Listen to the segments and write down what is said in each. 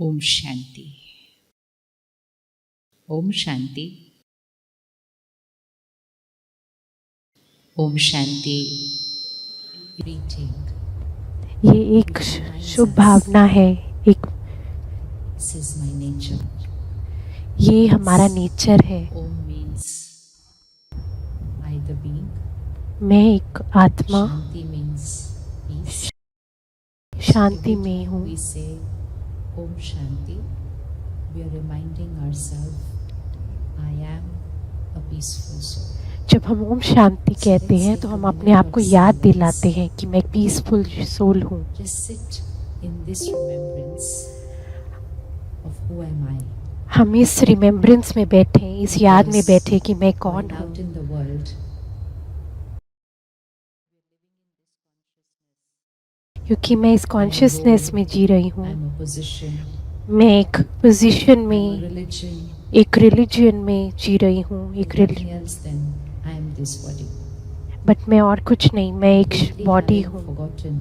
ओम शांति। ओम शांति। ओम शांति। ये एक शुभ भावना है, एक ये हमारा नेचर है। ओम मीन्स आई द बीइंग, मैं एक आत्मा शांति मीन्स पीस, शांति में हूँ। we say Om Shanti, we are reminding ourselves I am a peaceful soul. जब हम ओम शांति कहते हैं तो हम अपने आप को याद दिलाते हैं कि मैं पीसफुल सोल हूँ। Just sit in this remembrance of who am I. हम इस रिमेम्बरेंस में बैठे, इस याद में बैठे कि मैं कौन While हूँ। out in the world, क्योंकि मैं इस कॉन्शियसनेस में जी रही हूँ। I'm a position, मैं एक पोजीशन I'm a में, religion, एक रिलीजन में जी रही हूँ। एक nothing else than I am this body. But मैं और कुछ नहीं, मैं एक Completely बॉडी having हूँ। forgotten,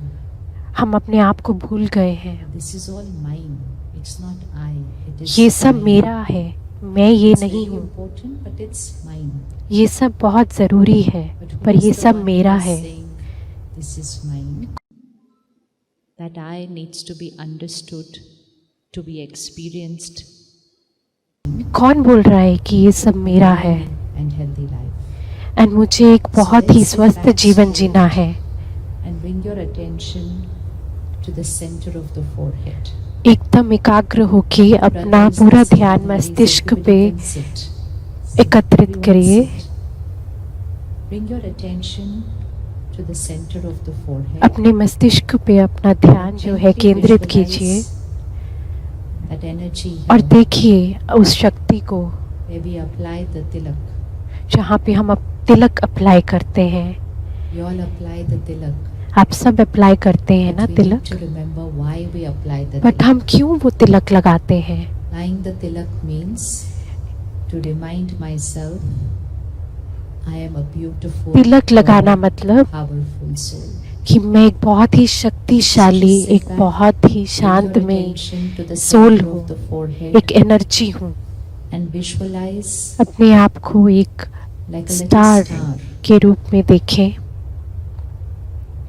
हम अपने आप को भूल गए हैं। this is all mine. It's not I. It is ये सब mine. मेरा है, मैं ये It's नहीं very हूँ। important, but it's mine. ये सब बहुत ज़रूरी है, But who पर is ये the सब one मेरा who is है। saying, this is mine? That I needs to be understood, to be experienced. कौन बोल रहा है कि ये सब मेरा है And healthy life. एंड मुझे एक बहुत ही स्वस्थ जीवन जीना है। And bring your attention to the center of the forehead. एकदम एकाग्र होके अपना पूरा ध्यान मस्तिष्क पे एकत्रित करिए। Bring your attention to the center of the forehead. अपने मस्तिष्क पे अपना ध्यान जो है केंद्रित कीजिए That energy और here, देखिए उस शक्ति को where we apply the tilak. जहाँ पे हम तिलक अप्लाई करते हैं। You all apply the tilak. आप सब अप्लाई करते हैं ना But we need Tilak, to remember why we apply the but tilak. हम क्यों वो तिलक लगाते हैं? Applying the tilak means to remind myself I am a beautiful, तिलक लगाना मतलब powerful soul. कि मैं एक बहुत ही शक्तिशाली, एक बहुत ही शांत में सोल हूँ, एक एनर्जी हूँ। And visualize अपने आप को एक like a little star star. के रूप में देखें।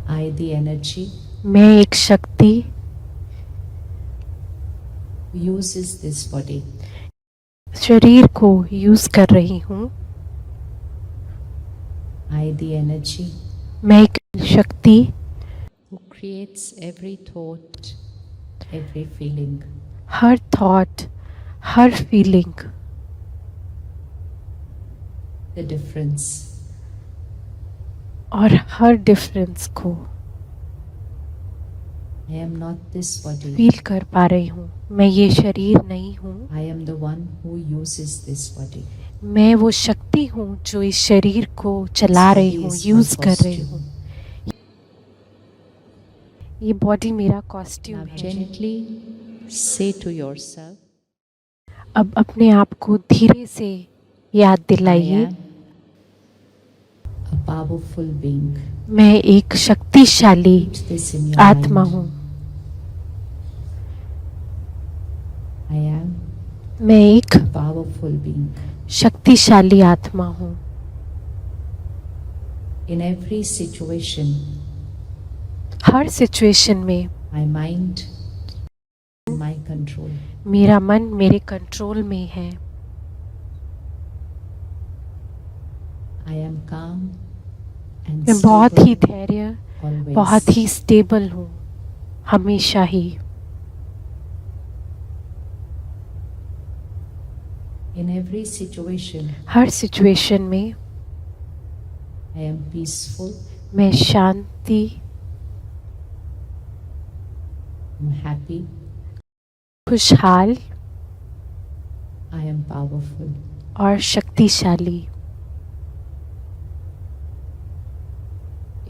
I, the energy, मैं एक शक्ति uses this body. शरीर को यूज कर रही हूँ। I, the energy, मैं एक शक्ति who creates every thought, every feeling. Her thought, her feeling, The difference. और हर डिफरेंस को I am not this body. Feel कर पा रही हूँ। मैं ये शरीर नहीं हूँ। I am the one who uses this body. मैं वो शक्ति हूँ जो इस शरीर को चला This रही body हूँ, is यूज my कर रही costume. हूँ। ये बॉडी मेरा कॉस्ट्यूम Now है। gently say to yourself, अब अपने आप को धीरे से याद I दिलाइए, am a powerful being. मैं एक शक्तिशाली Repeat this in your आत्मा mind. हूँ। I am मैं एक a powerful being. शक्तिशाली आत्मा हूँ। In every situation, her situation में my mind in my control. मेरा मन मेरे कंट्रोल में है। I am calm and मैं बहुत ही stable धैर्य, always. बहुत ही स्टेबल हूँ, हमेशा ही। In every situation, her situation में I am peaceful, मैं शांति, I'm happy, खुशहाल I am powerful. और शक्तिशाली।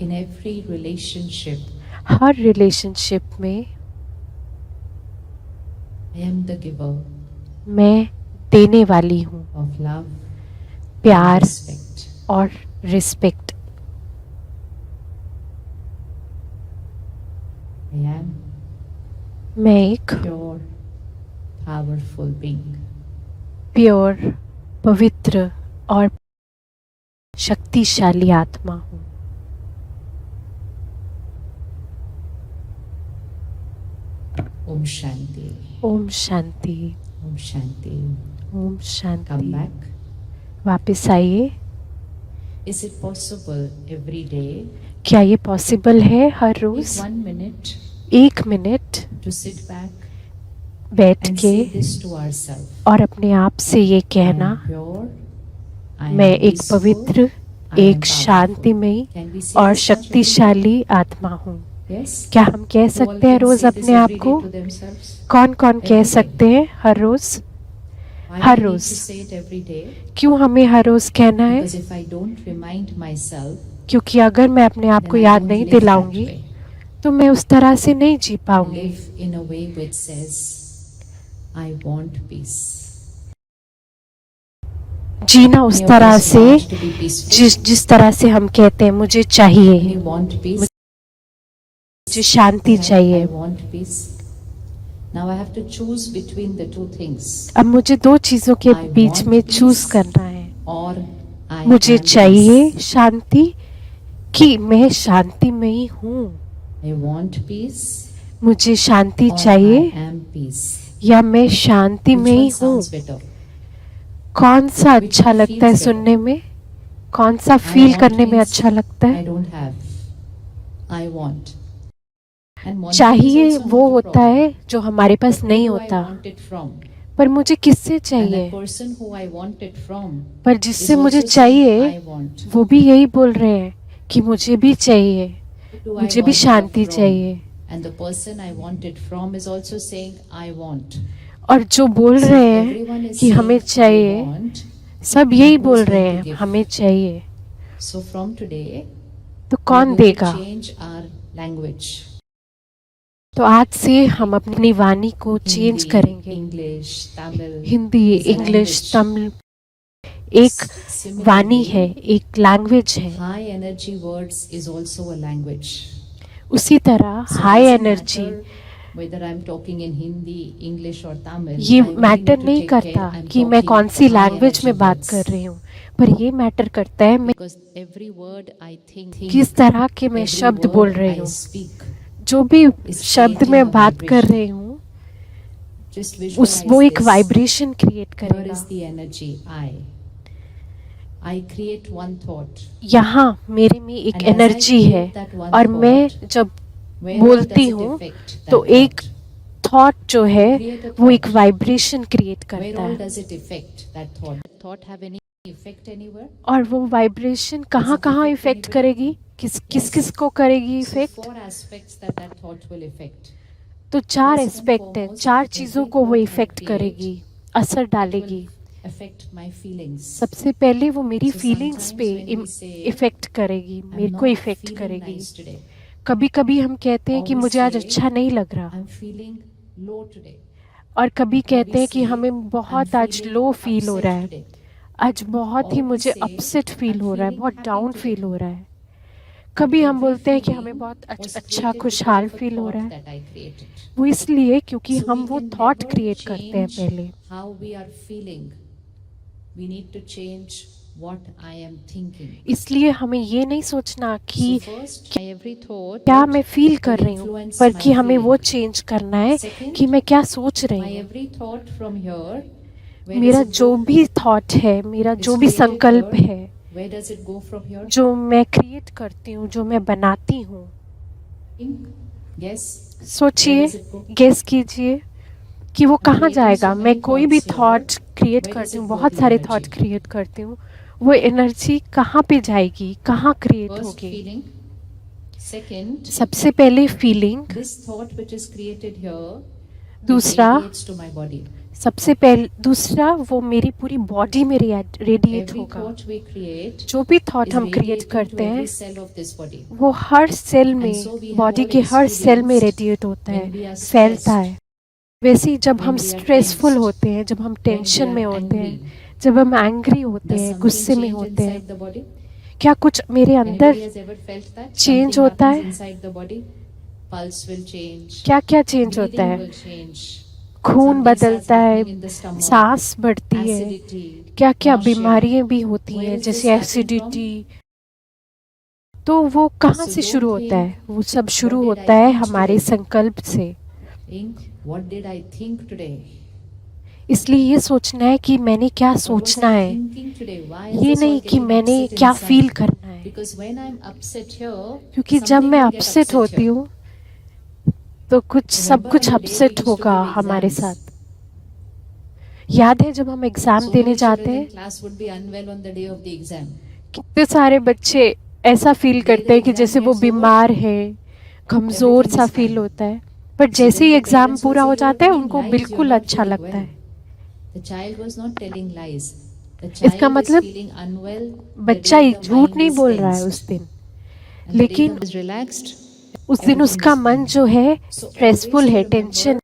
In every relationship, her relationship में I am the giver मैं देने वाली हूँ, of love, प्यार respect. और रिस्पेक्ट। I am मैं एक pure, powerful being. प्योर, पवित्र और शक्तिशाली आत्मा हूँ। Om Shanti. Om Shanti, Om Shanti. ओम Come शांति। back. वापस आइए। Is it possible every day? क्या ये पॉसिबल है हर Take रोज 1 minute 1 minute to sit back बैठ and के say this to ourselves. और अपने आप से ये I कहना, am pure. I am मैं एक peaceful, पवित्र, I am एक powerful. शांतिमयी Can we say और this much every day? शक्तिशाली आत्मा हूँ। Yes. क्या हम कह Who all सकते हैं can रोज say this अपने आप every day को? to themselves? कौन कौन Every कह day. सकते हैं हर रोज? Why her do I need rose. to say it every day? क्यों हमें हर रोज कहना है? Because if I don't remind myself, क्योंकि अगर मैं अपने आप को then I याद don't नहीं live that दिलाऊंगी way. तो मैं उस तरह से नहीं जी पाऊंगी। Live in a way which says, I want peace. जीना उस Many of तरह us से want to be peaceful. जिस तरह से हम कहते हैं मुझे चाहिए, When you want peace, मुझे शांति I चाहिए। want peace. Now I have to choose between the two things. अब मुझे दो चीजों के I बीच want में peace. चूज करना है। Or I मुझे am चाहिए peace. शांति कि मैं शांतिमयी हूँ। I want peace. मुझे शांति Or चाहिए I am peace. या मैं Which शांतिमयी one हूँ। sounds better? कौन सा Which अच्छा one लगता है feels better? सुनने में? कौन सा I फील want करने में means अच्छा लगता I है? don't have. I want. And wanting is चाहिए also वो not a होता problem. है जो हमारे पास But नहीं who do I होता। want it from? पर मुझे किससे And the चाहिए? person who I want it from पर is जिससे also मुझे saying, चाहिए I want. वो भी यही बोल रहे हैं कि मुझे भी चाहिए, Who do I मुझे भी want शांति love from? चाहिए। And the person I want it from is also saying, I want. और जो बोल So रहे if हैं everyone is कि हमें saying, I चाहिए, want, सब यही who's बोल going रहे to हैं give? हमें चाहिए। So from today, तो we are कौन going to देगा? change our language. तो आज से हम अपनी वाणी को चेंज Hindi, करेंगे। English, Tamil. Hindi, is a English, language. Tamil एक Similarly, वाणी है, एक लैंग्वेज है। high energy words is also a language. उसी तरह So high doesn't energy matter whether I'm talking in Hindi, English or Tamil. ये I only matter need to नहीं take करता care I'm कि मैं talking कौन सी high लैंग्वेज energy में बात words. कर रही हूँ, पर ये मैटर करता है मैं Because every word I think, किस तरह के मैं every शब्द word बोल रही I हूँ। speak, जो भी is शब्द creating मैं a बात कर vibration. रही हूँ Just वो visualize एक this. वाइब्रेशन क्रिएट Here करेगा। is the energy I create one thought. यहाँ मेरे में एक And as I energy create है that one और मैं thought, जब where all बोलती does it हूँ affect that तो एक thought? थॉट जो है Create a वो एक thought. वाइब्रेशन क्रिएट Where करता all है। does it affect that thought? Thought have any effect anywhere? और वो वाइब्रेशन कहाँ Does it कहाँ affect इफेक्ट anybody? करेगी? किस किस Yes. किस को करेगी So effect? four aspects that thought will affect. तो चार First and एस्पेक्ट है, foremost, चार every चीजों को वो thought I इफेक्ट create, करेगी, असर it डालेगी। will affect my feelings. सबसे पहले वो मेरी So फीलिंग्स sometimes पे when we say, इफेक्ट करेगी, I'm मेरे को not इफेक्ट feeling करेगी। nice today. कभी कभी हम कहते हैं Or कि we मुझे आज say, अच्छा नहीं लग रहा, I'm feeling low today. और कभी Or कहते we हैं कि say, हमें I'm बहुत आज feeling लो फील हो upset रहा है, today. आज बहुत ही Or we मुझे say, अपसेट फील I'm हो रहा है, feeling बहुत happy डाउन today. फील हो रहा है। But कभी हम every बोलते हैं कि हमें feeling बहुत was अच्छा created खुशहाल because of a फील हो रहा thought है। that I created. वो इसलिए क्योंकि So हम we वो can थॉट never क्रिएट करते हैं change पहले। how we are feeling. We need to change what I am thinking. इसलिए हमें ये नहीं सोचना कि So first, my every thought क्या मैं फील कर will रही हूँ, influence पर my कि हमें वो feeling. चेंज करना है Second, कि मैं क्या सोच रही my हूँ। every thought from here, where मेरा does it जो go? भी थॉट है, मेरा Is जो भी created संकल्प here. है, Where does it go from here? जो मैं क्रिएट करती हूँ, जो मैं बनाती हूँ, Think, guess. Where सोचिए, does it go? गेस कीजिए कि वो I'm कहाँ creating जाएगा। so मैं many कोई भी thoughts here. Thought create Where करती does हूँ, it go, बहुत the सारे energy? थॉट क्रिएट करती हूँ, वो एनर्जी कहाँ पे जाएगी, कहाँ क्रिएट First होगी। feeling. Second, सबसे पहले feeling, this thought which is created here, it दूसरा radiates to my body. सबसे पहले दूसरा वो मेरी पूरी बॉडी में रेडिएट Every होगा। thought we create जो भी थॉट is हम क्रिएट radiating to करते हैं every cell of this body. वो हर सेल And में, so we have body all के हर सेल में experienced रेडिएट होता when we है, are फैलता stressed, है। वैसे ही जब when हम we are स्ट्रेसफुल tensed, होते हैं, जब हम when we टेंशन are में होते हैं, angry, जब हम एंग्री होते does हैं, something गुस्से में change होते हैं, inside the body? क्या कुछ मेरे Anybody अंदर has ever felt that? Change Something होता happens है? inside the body. Pulse will change. क्या क्या चेंज होता Breathing है? will change. खून Something's बदलता है, happening in the stomach, सांस बढ़ती है, acidity, क्या क्या nausea. बीमारियां भी होती Where हैं is this जैसे starting एसिडिटी। तो वो कहाँ So से don't शुरू होता है? think, वो सब शुरू what did होता I है eat हमारे today? संकल्प से। Think, what did I think today? इसलिए ये सोचना है कि मैंने क्या What was सोचना I है, thinking today? Why is ये this all नहीं कि getting मैंने upset क्या फील inside? करना है। Because when I'm upset here, क्योंकि जब something मैं will get अपसेट upset होती here. हूँ तो सब Remember कुछ on the day we upset used to होगा give हमारे exams, साथ। याद है जब हम एग्जाम so देने many जाते children in हैं, class would be unwell on the day of the exam. कितने सारे बच्चे ऐसा फील The day करते the हैं कि exam जैसे वो gets over, बीमार है, कमज़ोर everything सा is फील fine. होता है। पर So जैसे then he the exam parents will पूरा say, हो "You're जाता है telling उनको lies, बिल्कुल you're not अच्छा feeling लगता well." है। The child was not telling lies. The इसका child is मतलब feeling unwell the बच्चा day the झूठ mind नहीं is बोल रहा है tensed. उस दिन, And the day the लेकिन mind is relaxed, उस दिन everything उसका is मन fine. जो है So स्ट्रेसफुल always you है, remember, टेंशन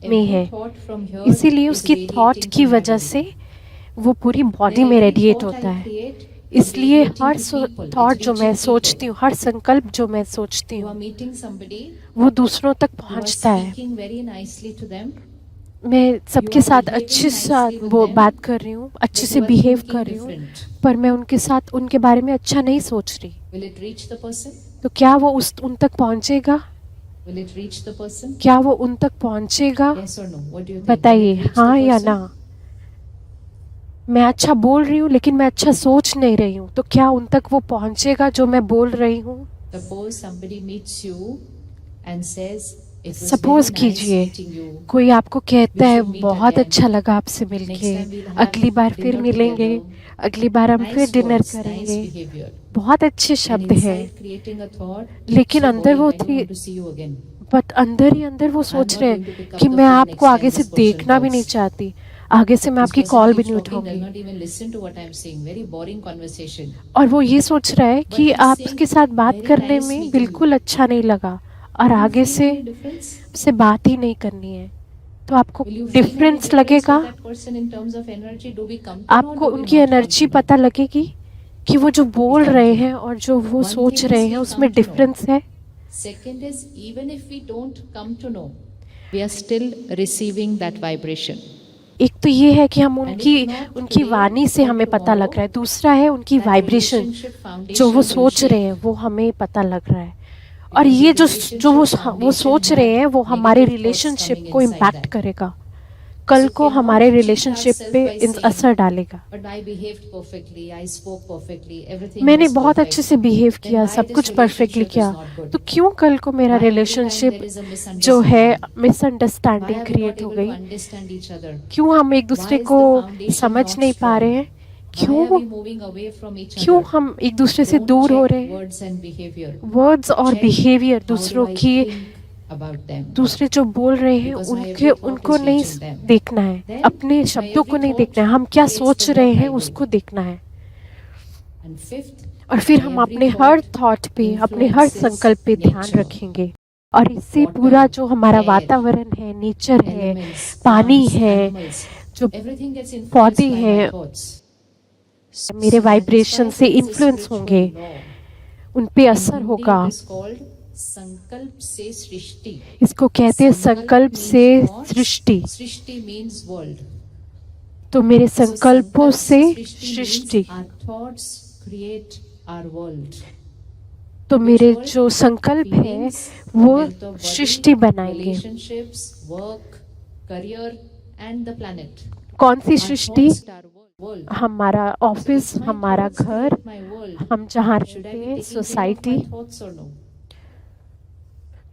में every है। thought from here इसीलिए is उसकी थॉट radiating की to my वजह body. से वो पूरी बॉडी Then में every रेडिएट thought होता I है। create is इसलिए radiating her to people. Thought It's जो मैं reaching सोचती people. हूँ, हर संकल्प जो मैं सोचती You are हूँ, meeting somebody, वो दूसरों तक you are पहुँचता है। speaking very nicely to them, मैं you सबके are साथ behaving अच्छे साथ nicely with वो them, बात कर रही हूँ, अच्छे but से you are बिहेव thinking कर रही हूँ, different. पर मैं उनके साथ उनके बारे में अच्छा नहीं सोच रही। Will it reach the person? तो क्या वो उन तक पहुँचेगा? Will it reach the person? क्या वो उन तक पहुँचेगा? Yes or no? What do you think? Will बताइए, it reach हाँ the या person? ना। मैं अच्छा बोल रही हूँ लेकिन मैं अच्छा सोच नहीं रही हूँ, तो क्या उन तक वो पहुँचेगा जो मैं बोल रही हूँ? Suppose somebody meets you and says, "It was very suppose nice कीजिए meeting you. कोई आपको कहता We है should meet बहुत again. अच्छा लगा आपसे Next मिलके, time we'll have अगली बार फिर dinner मिलेंगे, together." अगली बार हम फिर Nice डिनर words, nice करेंगे। behavior. बहुत अच्छे And शब्द हैं, inside creating a thought, लेकिन so अंदर boring, वो I don't want to see you again. But अंदर ही अंदर वो I'm सोच not रहे going to हैं pick up कि the मैं phone आपको next आगे time से this person देखना भी नहीं calls. चाहती, आगे से मैं This आपकी person कॉल भी keeps नहीं talking, does उठाऊंगी। not even listen to what I'm saying. Very boring conversation. और वो ये सोच रहा है But कि he's आप saying, उसके साथ बात "Very करने nice में meeting बिल्कुल you." अच्छा नहीं लगा और Will you आगे feel से any difference? बात ही नहीं करनी है। तो आपको Will you feel any difference difference लगेगा, with that person in terms of energy? Do we come to know? आपको Do we उनकी not come energy to know? पता लगेगी कि वो जो We बोल come रहे to know. हैं और जो वो One सोच thing रहे is हैं we उसमें come to know. डिफरेंस है। Second is, even if we don't come to know, we are still receiving that vibration. एक तो ये है कि हम And उनकी if not उनकी today, वाणी से then हमें पता लग रहा है, tomorrow, दूसरा है उनकी that वाइब्रेशन relationship जो foundation वो will सोच रहे shake. हैं वो हमें पता लग रहा है। और Because ये the जो relationship वो foundation सोच रहे had हैं वो हमारे negative thoughts रिलेशनशिप coming को inside इम्पैक्ट that. करेगा, कल So को cannot हमारे cheat रिलेशनशिप ourselves पे by saying, असर डालेगा। "But I behaved perfectly, I spoke perfectly, everything मैंने was बहुत अच्छे perfect." से बिहेव Then किया, why सब this कुछ परफेक्टली relationship is किया, not तो good? क्यों कल को मेरा Why every time relationship there is a जो है misunderstanding? Why misunderstanding are we not create हो able to गई? understand each other? क्यों हम एक Why दूसरे is को the foundation समझ not नहीं पा रहे strong? हैं? Why are क्यों we moving away from each क्यों other? हम एक दूसरे से Don't दूर हो check रहे हैं? words and behavior. वर्ड्स और Check बिहेवियर how do दूसरों I की, think about them. दूसरे जो बोल रहे हैं Because my उनके every thought उनको is नहीं reaching them. देखना है, Then अपने my शब्दों को every नहीं thought देखना है, हम क्या creates सोच the रहे work हैं I do. उसको देखना है। And fifth, और फिर my हम every अपने हर thought थॉट पे, अपने हर influences संकल्प पे ध्यान nature, रखेंगे। और इससे water, पूरा जो हमारा air, वातावरण है, नेचर है, elements, पानी plants, है, animals, जो everything gets influenced पौधे by my हैं, thoughts. मेरे So that is vibration why से there is a इन्फ्लुएंस होंगे, spiritual law. उन पे In असर Hindi होगा। it is called Sankalp se Srishti. इसको कहते हैं Sankalp संकल्प means से thoughts, सृष्टि। Srishti means world. तो मेरे So संकल्पों Sankalp से se Srishti Srishti, means our thoughts create our world. तो Which मेरे world? जो संकल्प है Feelings, वो health of सृष्टि body, बनाएंगे। relationships, work, career and the planet. कौन सी Our Srishti? thoughts are world. हमारा So ऑफिस, if my हमारा thoughts घर, create my world, हम जहाँ should I रहते be हैं, taking care of society. my thoughts or no?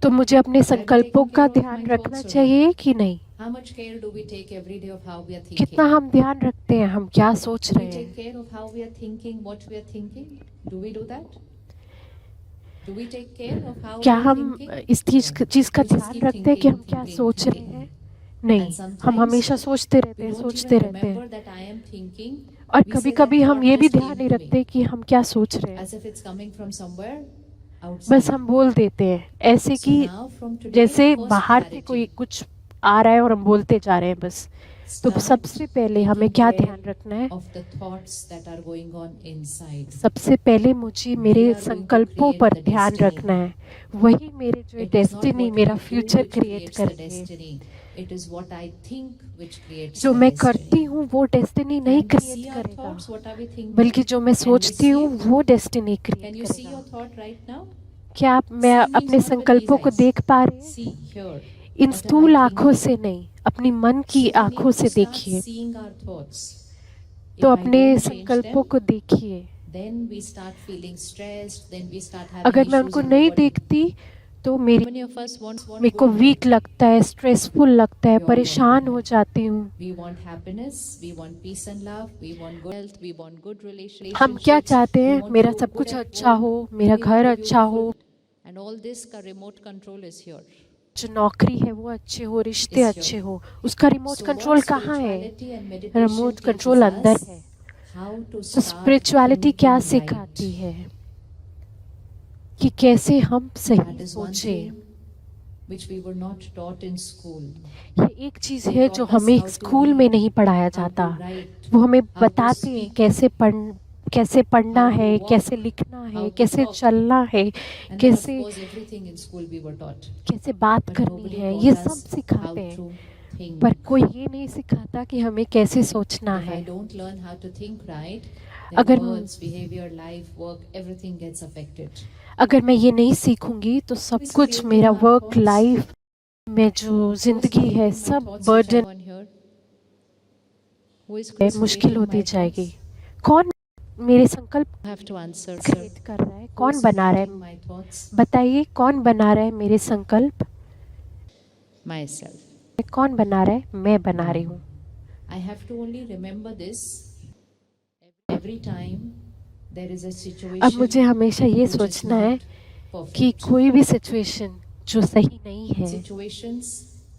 तो मुझे अपने Should I be संकल्पों taking का care of ध्यान my रखना thoughts or no? चाहिए कि नहीं? How much care do we take every day of how we are कितना thinking? हम ध्यान रखते हैं, हम क्या सोच Do we रहे take हैं? care of how we are thinking, what we are thinking? Do we do that? Do we take care of how क्या we are हम thinking? इस चीज का We just ध्यान keep रखते हैं कि हम thinking, क्या thinking, सोच रहे thinking. हैं? नहीं, And हम sometimes हमेशा सोचते रहते we हैं, don't सोचते even रहते remember हैं। that I am thinking. और We कभी say that कभी हम thought ये भी just ध्यान came नहीं to me, रखते कि हम क्या सोच रहे हैं, as if it's coming from somewhere बस outside. हम बोल देते हैं ऐसे So कि now from today, जैसे first बाहर से कोई clarity. कुछ आ रहा है और हम बोलते जा रहे हैं बस। तो Start सबसे पहले हमें taking क्या care ध्यान रखना है? of the thoughts that are going on inside. सबसे पहले मुझे मेरे We are going to संकल्पों create पर the ध्यान destiny. रखना है। वही मेरे जो It is not destiny, what मेरा we do future which create creates the करेंगे। destiny. It is what I think which creates जो the मैं destiny. करती हूँ वो डेस्टिनी नहीं Can we see create our करेगा, thoughts? What are we thinking? बल्कि जो मैं Can we सोचती see हूँ it? वो destiny Can create you see your करेगा। thought right now? क्या आप मैं See means अपने not with संकल्पों these को eyes. देख पा रहे हैं? See here. In What am I स्थूल आंखों thinking? से नहीं, अपनी मन की So we आंखों need to से start देखिए। seeing our thoughts. तो If I अपने don't change संकल्पों them, को देखिए। then we start feeling stressed. Then we start having अगर मैं issues उनको in the नहीं body. देखती तो How मेरी many of us want मेरे को good वीक health? लगता है, स्ट्रेसफुल लगता है, We all want परेशान good हो health. जाती हूँ। We want happiness. We want peace and love. We want good health. We want good relationships. हम क्या चाहते We हैं? want मेरा to सब look कुछ good at अच्छा home. हो, मेरा We घर want to be अच्छा हो, beautiful. And all this का remote control is here. जो नौकरी है वो अच्छे हो, रिश्ते Is अच्छे here. हो, उसका रिमोट So कंट्रोल what कहाँ है? spirituality and meditation remote teaches control अंदर us है। how to तो start स्पिरिचुअलिटी क्या thinking सिखाती right. है कि कैसे हम That सही is one सोचें। thing which we were not taught in school. ये एक चीज They है taught जो us हमें how to स्कूल read, में नहीं पढ़ाया how to जाता। write, वो हमें how to बताते हैं speak, कैसे पढ़ना how to है, walk, कैसे लिखना how है, to कैसे talk. चलना है, And then of कैसे course everything in school we were taught. कैसे बात But करनी nobody है, taught ये us सब how सिखाते हैं। to think. पर कोई ये नहीं सिखाता कि हमें कैसे सोचना If I है। don't learn how to think right, then अगर words, behavior, life, work, everything gets affected. अगर मैं ये नहीं सीखूंगी तो सब Who is कुछ creating मेरा our वर्क thoughts? लाइफ में जो Who is जिंदगी है creating my सब thoughts which burden are on here? Who is है, मुश्किल creating होती my जाएगी। thoughts? कौन मेरे संकल्प I have to answer, sir. Create कर रहा है? Who कौन is बना रहा creating है? my thoughts? बताइए, कौन बना रहा है मेरे संकल्प? Myself. कौन बना रहा है? मैं बना रही हूँ। I have to only remember this every time there is a situation अब मुझे हमेशा ये which is सोचना है not कि perfect. कोई भी सिचुएशन जो सही नहीं है, Situations,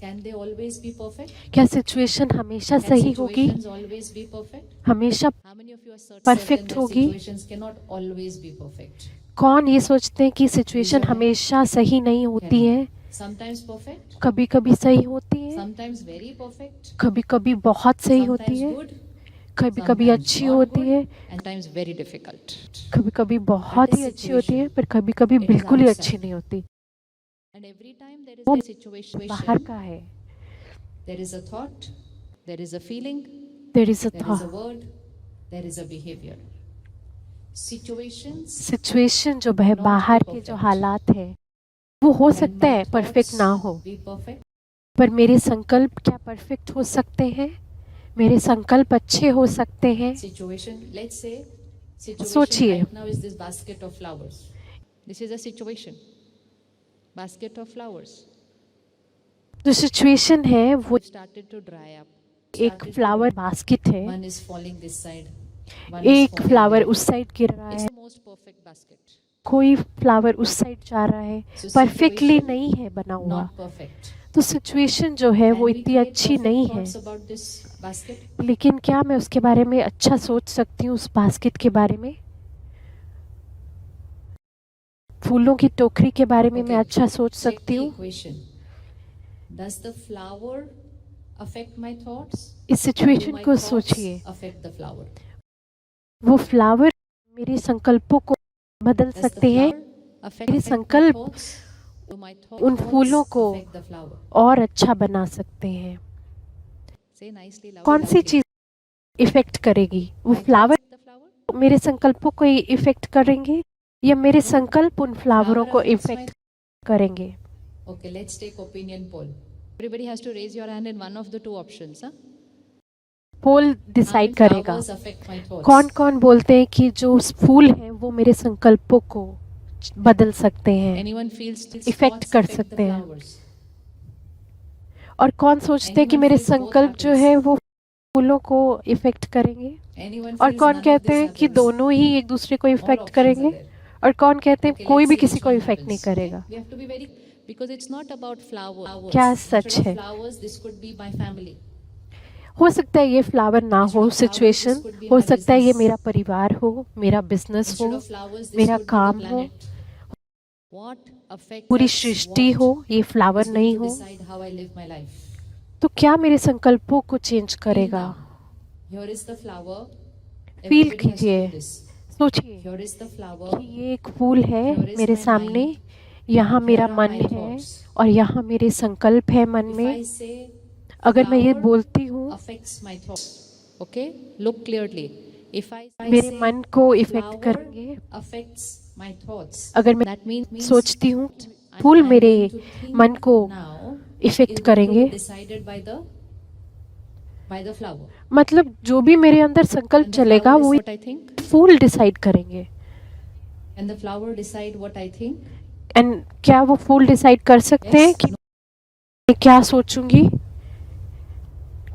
can they always be perfect? क्या सिचुएशन हमेशा Can सही होगी? situations always be perfect? हमेशा How many of you are certain Perfect that होगी? situations cannot always be perfect? कौन ये सोचते हैं कि सिचुएशन Raise your hand. हमेशा सही नहीं होती है? Sometimes perfect, कभी कभी सही होती है, sometimes very perfect, कभी कभी बहुत सही होती sometimes है, good, कभी कभी sometimes अच्छी not होती good, है, and times very difficult. कभी कभी बहुत That ही is अच्छी होती है, situation. पर कभी कभी It is बिल्कुल ही outside. अच्छी नहीं होती। And every time there is वो a situation, बाहर का है। there is a thought, there is a feeling, there is a there is a word, there is a behavior. Situations situation जो है not बाहर के perfect. जो हालात है वो हो Can सकता my है परफेक्ट ना thoughts हो, be perfect? पर मेरे संकल्प क्या परफेक्ट हो सकते हैं? मेरे संकल्प अच्छे हो सकते हैं? Situation, let's say, situation सोचिए। right now is this basket of flowers. This is a situation. Basket of flowers. जो सिचुएशन है वो Started to dry up. एक Started to flower dry. Basket है, One is falling this side. One is एक falling flower there. उस side गिर रहा It's है, the most perfect basket. कोई फ्लावर उस साइड जा रहा है, So परफेक्टली situation नहीं है बना हुआ। not perfect. तो सिचुएशन जो है Can वो we इतनी create अच्छी perfect नहीं है, thoughts about this basket? लेकिन क्या मैं उसके बारे में अच्छा सोच सकती हूँ? उस बास्केट के बारे में, फूलों की टोकरी के बारे में मैं Okay. अच्छा सोच Check सकती the हूँ? equation. Does the flower affect my thoughts? इस Do सिचुएशन my को thoughts सोचिए, affect the flower? वो फ्लावर मेरे संकल्पों को बदल Does the सकते हैं, flower affect मेरे my संकल्प thoughts? Do my उन फूलों thoughts को affect the flower? और अच्छा बना सकते हैं। Say nicely, loudly, कौन सी loudly. चीज इफेक्ट करेगी? वो My flower thoughts affect the flower? मेरे संकल्पों को इफेक्ट करेंगे या मेरे संकल्प उन फ्लावरों को affects my- इफेक्ट करेंगे? Okay, let's take opinion poll. Everybody has to raise your hand in one of the two options. Huh? पोल How डिसाइड will करेगा। flowers affect my thoughts? कौन कौन बोलते हैं कि जो फूल हैं वो मेरे संकल्पों को बदल सकते हैं, Anyone feels Effect thoughts कर affect the सकते हैं? flowers? और कौन सोचते हैं कि Anyone मेरे feels both संकल्प जो happens? है वो फूलों को इफेक्ट करेंगे? Anyone और feels कौन none of कहते this हैं कि happens? दोनों ही एक दूसरे को All इफेक्ट options are करेंगे? there. और कौन कहते हैं Okay, कोई let's भी see किसी which को one इफेक्ट नहीं happens. करेगा? We have to be very, because it's not about flowers. क्या Instead सच of है? flowers, this could be my family. हो सकता है ये फ्लावर ना Instead हो of flowers, situation, this could be हो my सकता है ये business. मेरा परिवार हो, मेरा बिजनेस हो, Instead of flowers, this मेरा could be the काम हो, planet. What affects पूरी us, सृष्टि what हो, ये फ्लावर is going नहीं to हो, decide how I live my life. तो क्या मेरे संकल्पों को चेंज करेगा? Here is the flower. Feel Everybody has to कीजिए, do this. सोचिए Here is the flower. कि ये एक फूल है Here is मेरे my सामने, mind. यहाँ मेरा Here are मन my है thoughts. और यहाँ मेरे संकल्प है मन If में। I say अगर मैं ये flower बोलती हूँ affects my thoughts. Okay? Look clearly. If I मेरे say मन को इफेक्ट flower करेंगे। affects my thoughts. अगर मैं That means सोचती हूँ I'm फूल मेरे going to think मन को now effect is going to करेंगे, be decided by the flower. मतलब जो भी मेरे अंदर संकल्प And the चलेगा flower is वो what I think. फूल डिसाइड करेंगे। And the flower decide what I think. And क्या वो फूल डिसाइड कर सकते हैं Yes. कि मैं क्या सोचूंगी?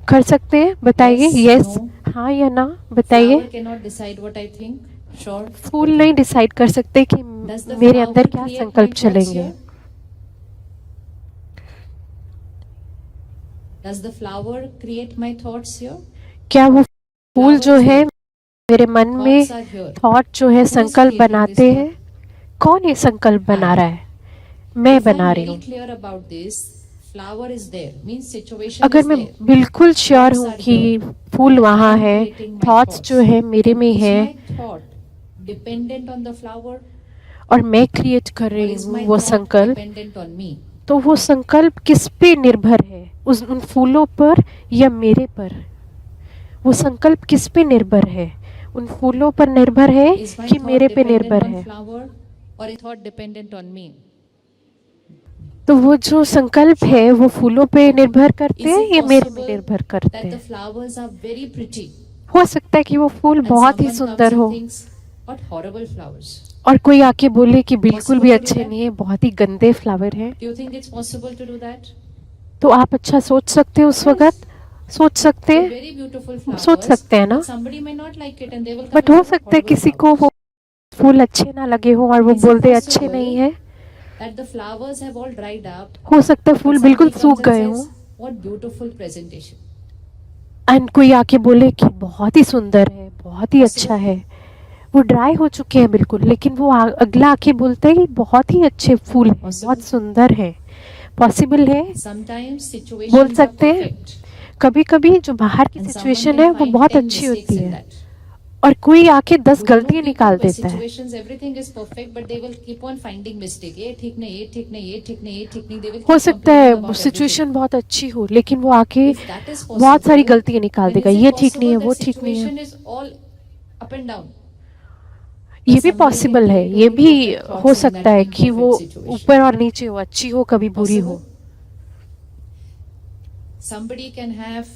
कर सकते हैं? बताइए Yes, यस, no. हाँ या ना बताइए। Flower cannot decide what I think. Sure. फूल नहीं डिसाइड कर सकते कि Does the मेरे flower अंदर क्या create संकल्प my thoughts चलेंगे। here? Does the flower create my thoughts here? क्या वो फूल Flowers जो है here. मेरे मन में Thoughts are here. थॉट जो है Who is संकल्प creating बनाते this हैं? कौन ये संकल्प बना I. रहा है? मैं If I'm बना रही very हूँ। clear about this, flower is there. Means situation अगर is मैं there. बिल्कुल श्योर Thoughts हूँ are कि here. फूल And I वहाँ am है, creating my थॉट्स thoughts. जो है मेरे Then में is है my thought dependent on the flower और मैं क्रिएट कर or रही is हूँ my वो thought संकल्प, dependent on me? तो वो संकल्प किस पे निर्भर है? उन फूलों पर या मेरे पर? वो संकल्प किस पे निर्भर है? उन फूलों पर निर्भर है Is my कि thought मेरे पे dependent निर्भर on है? flower or is thought dependent on me? तो वो जो संकल्प है वो फूलों पे निर्भर करते Is हैं it या मेरे में possible निर्भर करते that the हैं? flowers are very pretty हो सकता है कि वो फूल and बहुत ही someone comes सुंदर हो and thinks what horrible flowers? और कोई आके बोले कि बिल्कुल भी Possible to do अच्छे that? नहीं है, बहुत ही गंदे फ्लावर हैं। Do you think it's possible to do that? तो आप अच्छा सोच सकते हो उस वक्त? सोच सकते They're हैं, very beautiful flowers. सोच सकते हैं ना? But somebody may not like it and they will come but and हो say, सकता है "Horrible किसी को flowers." वो फूल अच्छे ना लगे हो और वो Is it बोल दे अच्छे possible नहीं है। that the flowers have all dried up, हो सकता है फूल but बिल्कुल somebody सूख comes and गए हों says, what beautiful presentation. And कोई आके बोले कि बहुत ही सुंदर है, बहुत ही Possible? अच्छा है। वो ड्राई हो चुके हैं बिल्कुल, लेकिन वो अगला आके बोलते हैं कि बहुत ही अच्छे फूल हैं, Possible? बहुत सुंदर है। पॉसिबल है, Sometimes बोल situations are सकते हैं। perfect कभी कभी जो बाहर की and someone सिचुएशन can है वो find बहुत 10 अच्छी mistakes होती in है that. और कोई आके 10 Do you know गलतियां people निकाल where देता है। situations everything is perfect but they will keep on finding mistake. ये ठीक नहीं, ये ठीक नहीं, ये ठीक नहीं, ये ठीक नहीं. They will हो keep सकता complaining है about सिचुएशन everything. बहुत अच्छी हो लेकिन वो आके If that is बहुत सारी possible, गलतियां निकाल then देगा, is ये it ठीक नहीं है, possible वो that ठीक नहीं है। situation is all up and down? ये भी Somebody पॉसिबल can है, create ये only भी perfect thoughts हो in सकता that है कि वो imperfect situation. ऊपर और नीचे हो, अच्छी हो कभी बुरी हो। Possible? Somebody can have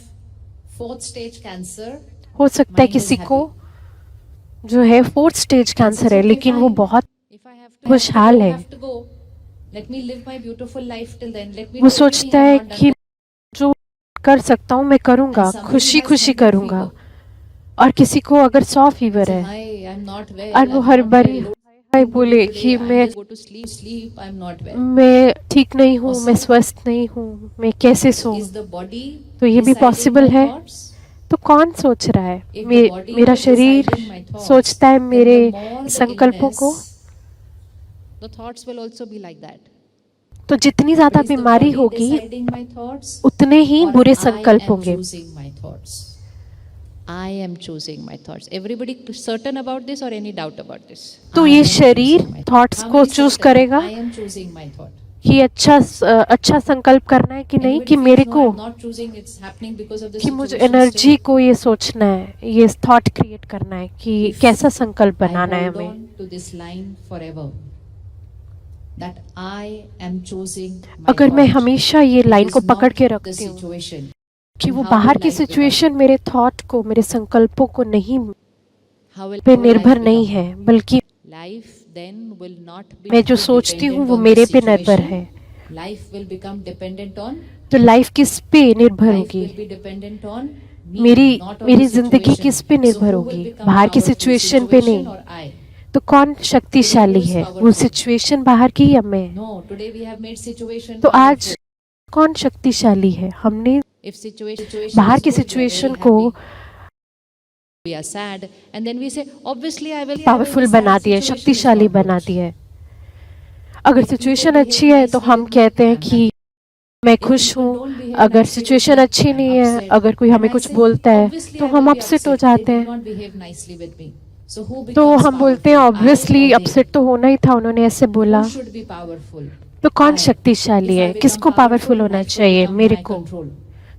fourth stage cancer. हो सकता है Mind is किसी को happy. जो है 4th स्टेज कैंसर है okay, लेकिन वो fine. बहुत If I have to खुशहाल है। have to go. Let me live my beautiful life till then. Let me वो do everything सोचता I है have not कि done. जो कर सकता हूँ मैं करूँगा, And somebody खुशी has खुशी 100 करूँगा। fever. और किसी को अगर 100 फीवर Say, है hi, I'm not well. और वो I'm हर not बारी well. हाय बोले कि I मैं just go to sleep. I'm not well. मैं ठीक नहीं हूँ, मैं Possible? स्वस्थ नहीं हूँ, मैं कैसे सोऊं? Is the body तो ये भी deciding पॉसिबल my है। thoughts? तो कौन सोच रहा है? If the body मेरा is शरीर deciding my thoughts, सोचता है then मेरे the more the संकल्पों को। illness, the thoughts will also be like that. तो जितनी ज्यादा But is the बीमारी body होगी deciding my thoughts? उतने ही Or बुरे I संकल्प am होंगे। choosing my thoughts. I am choosing my thoughts. Everybody certain about this or any doubt about this? तो I ये am शरीर choosing my थॉट्स How को many चूज certain? करेगा I am choosing my thought. कि अच्छा संकल्प करना है कि नहीं, Anybody कि feels, मेरे no, को I'm not choosing, it's happening because of the कि मुझे situation एनर्जी state. को ये सोचना है, ये थॉट क्रिएट करना है कि If कैसा संकल्प I बनाना है hold हमें। on to this line forever. That I am choosing my अगर मैं thought. हमेशा ये लाइन It को is पकड़ not के the रखती हूँ situation. कि वो How बाहर will की life become? सिचुएशन मेरे थॉट को, मेरे संकल्पों को नहीं How will पे our निर्भर life नहीं become? है, बल्कि Life then will not be मैं जो सोचती हूँ dependent वो on मेरे the पे निर्भर situation. है। Life will become dependent on. तो लाइफ किस पे निर्भर Life होगी? will be dependent on me, मेरी not on मेरी the जिंदगी situation. किस पे So निर्भर who will होगी? become बाहर की powerful, सिचुएशन पे situation नहीं। or I? तो कौन शक्तिशाली Today who is है, powerful? वो सिचुएशन बाहर की या मैं? No, today we have made situation तो आज powerful. कौन शक्तिशाली है? हमने If situation बाहर is की good, we are situation very को happy. We are sad and then we say obviously I will powerful बना दिया है, शक्तिशाली बना दिया है। अगर If people सिचुएशन behave अच्छी है तो nicely हम with me, कहते हैं I'm कि मैं खुश हूँ, अगर सिचुएशन अच्छी नहीं है, अगर कोई हमें कुछ बोलता है तो हम अपसेट हो जाते हैं। तो हम बोलते हैं ऑब्वियसली अपसेट तो होना ही था, उन्होंने ऐसे बोला। तो कौन शक्तिशाली है, किसको पावरफुल होना चाहिए? मेरे को।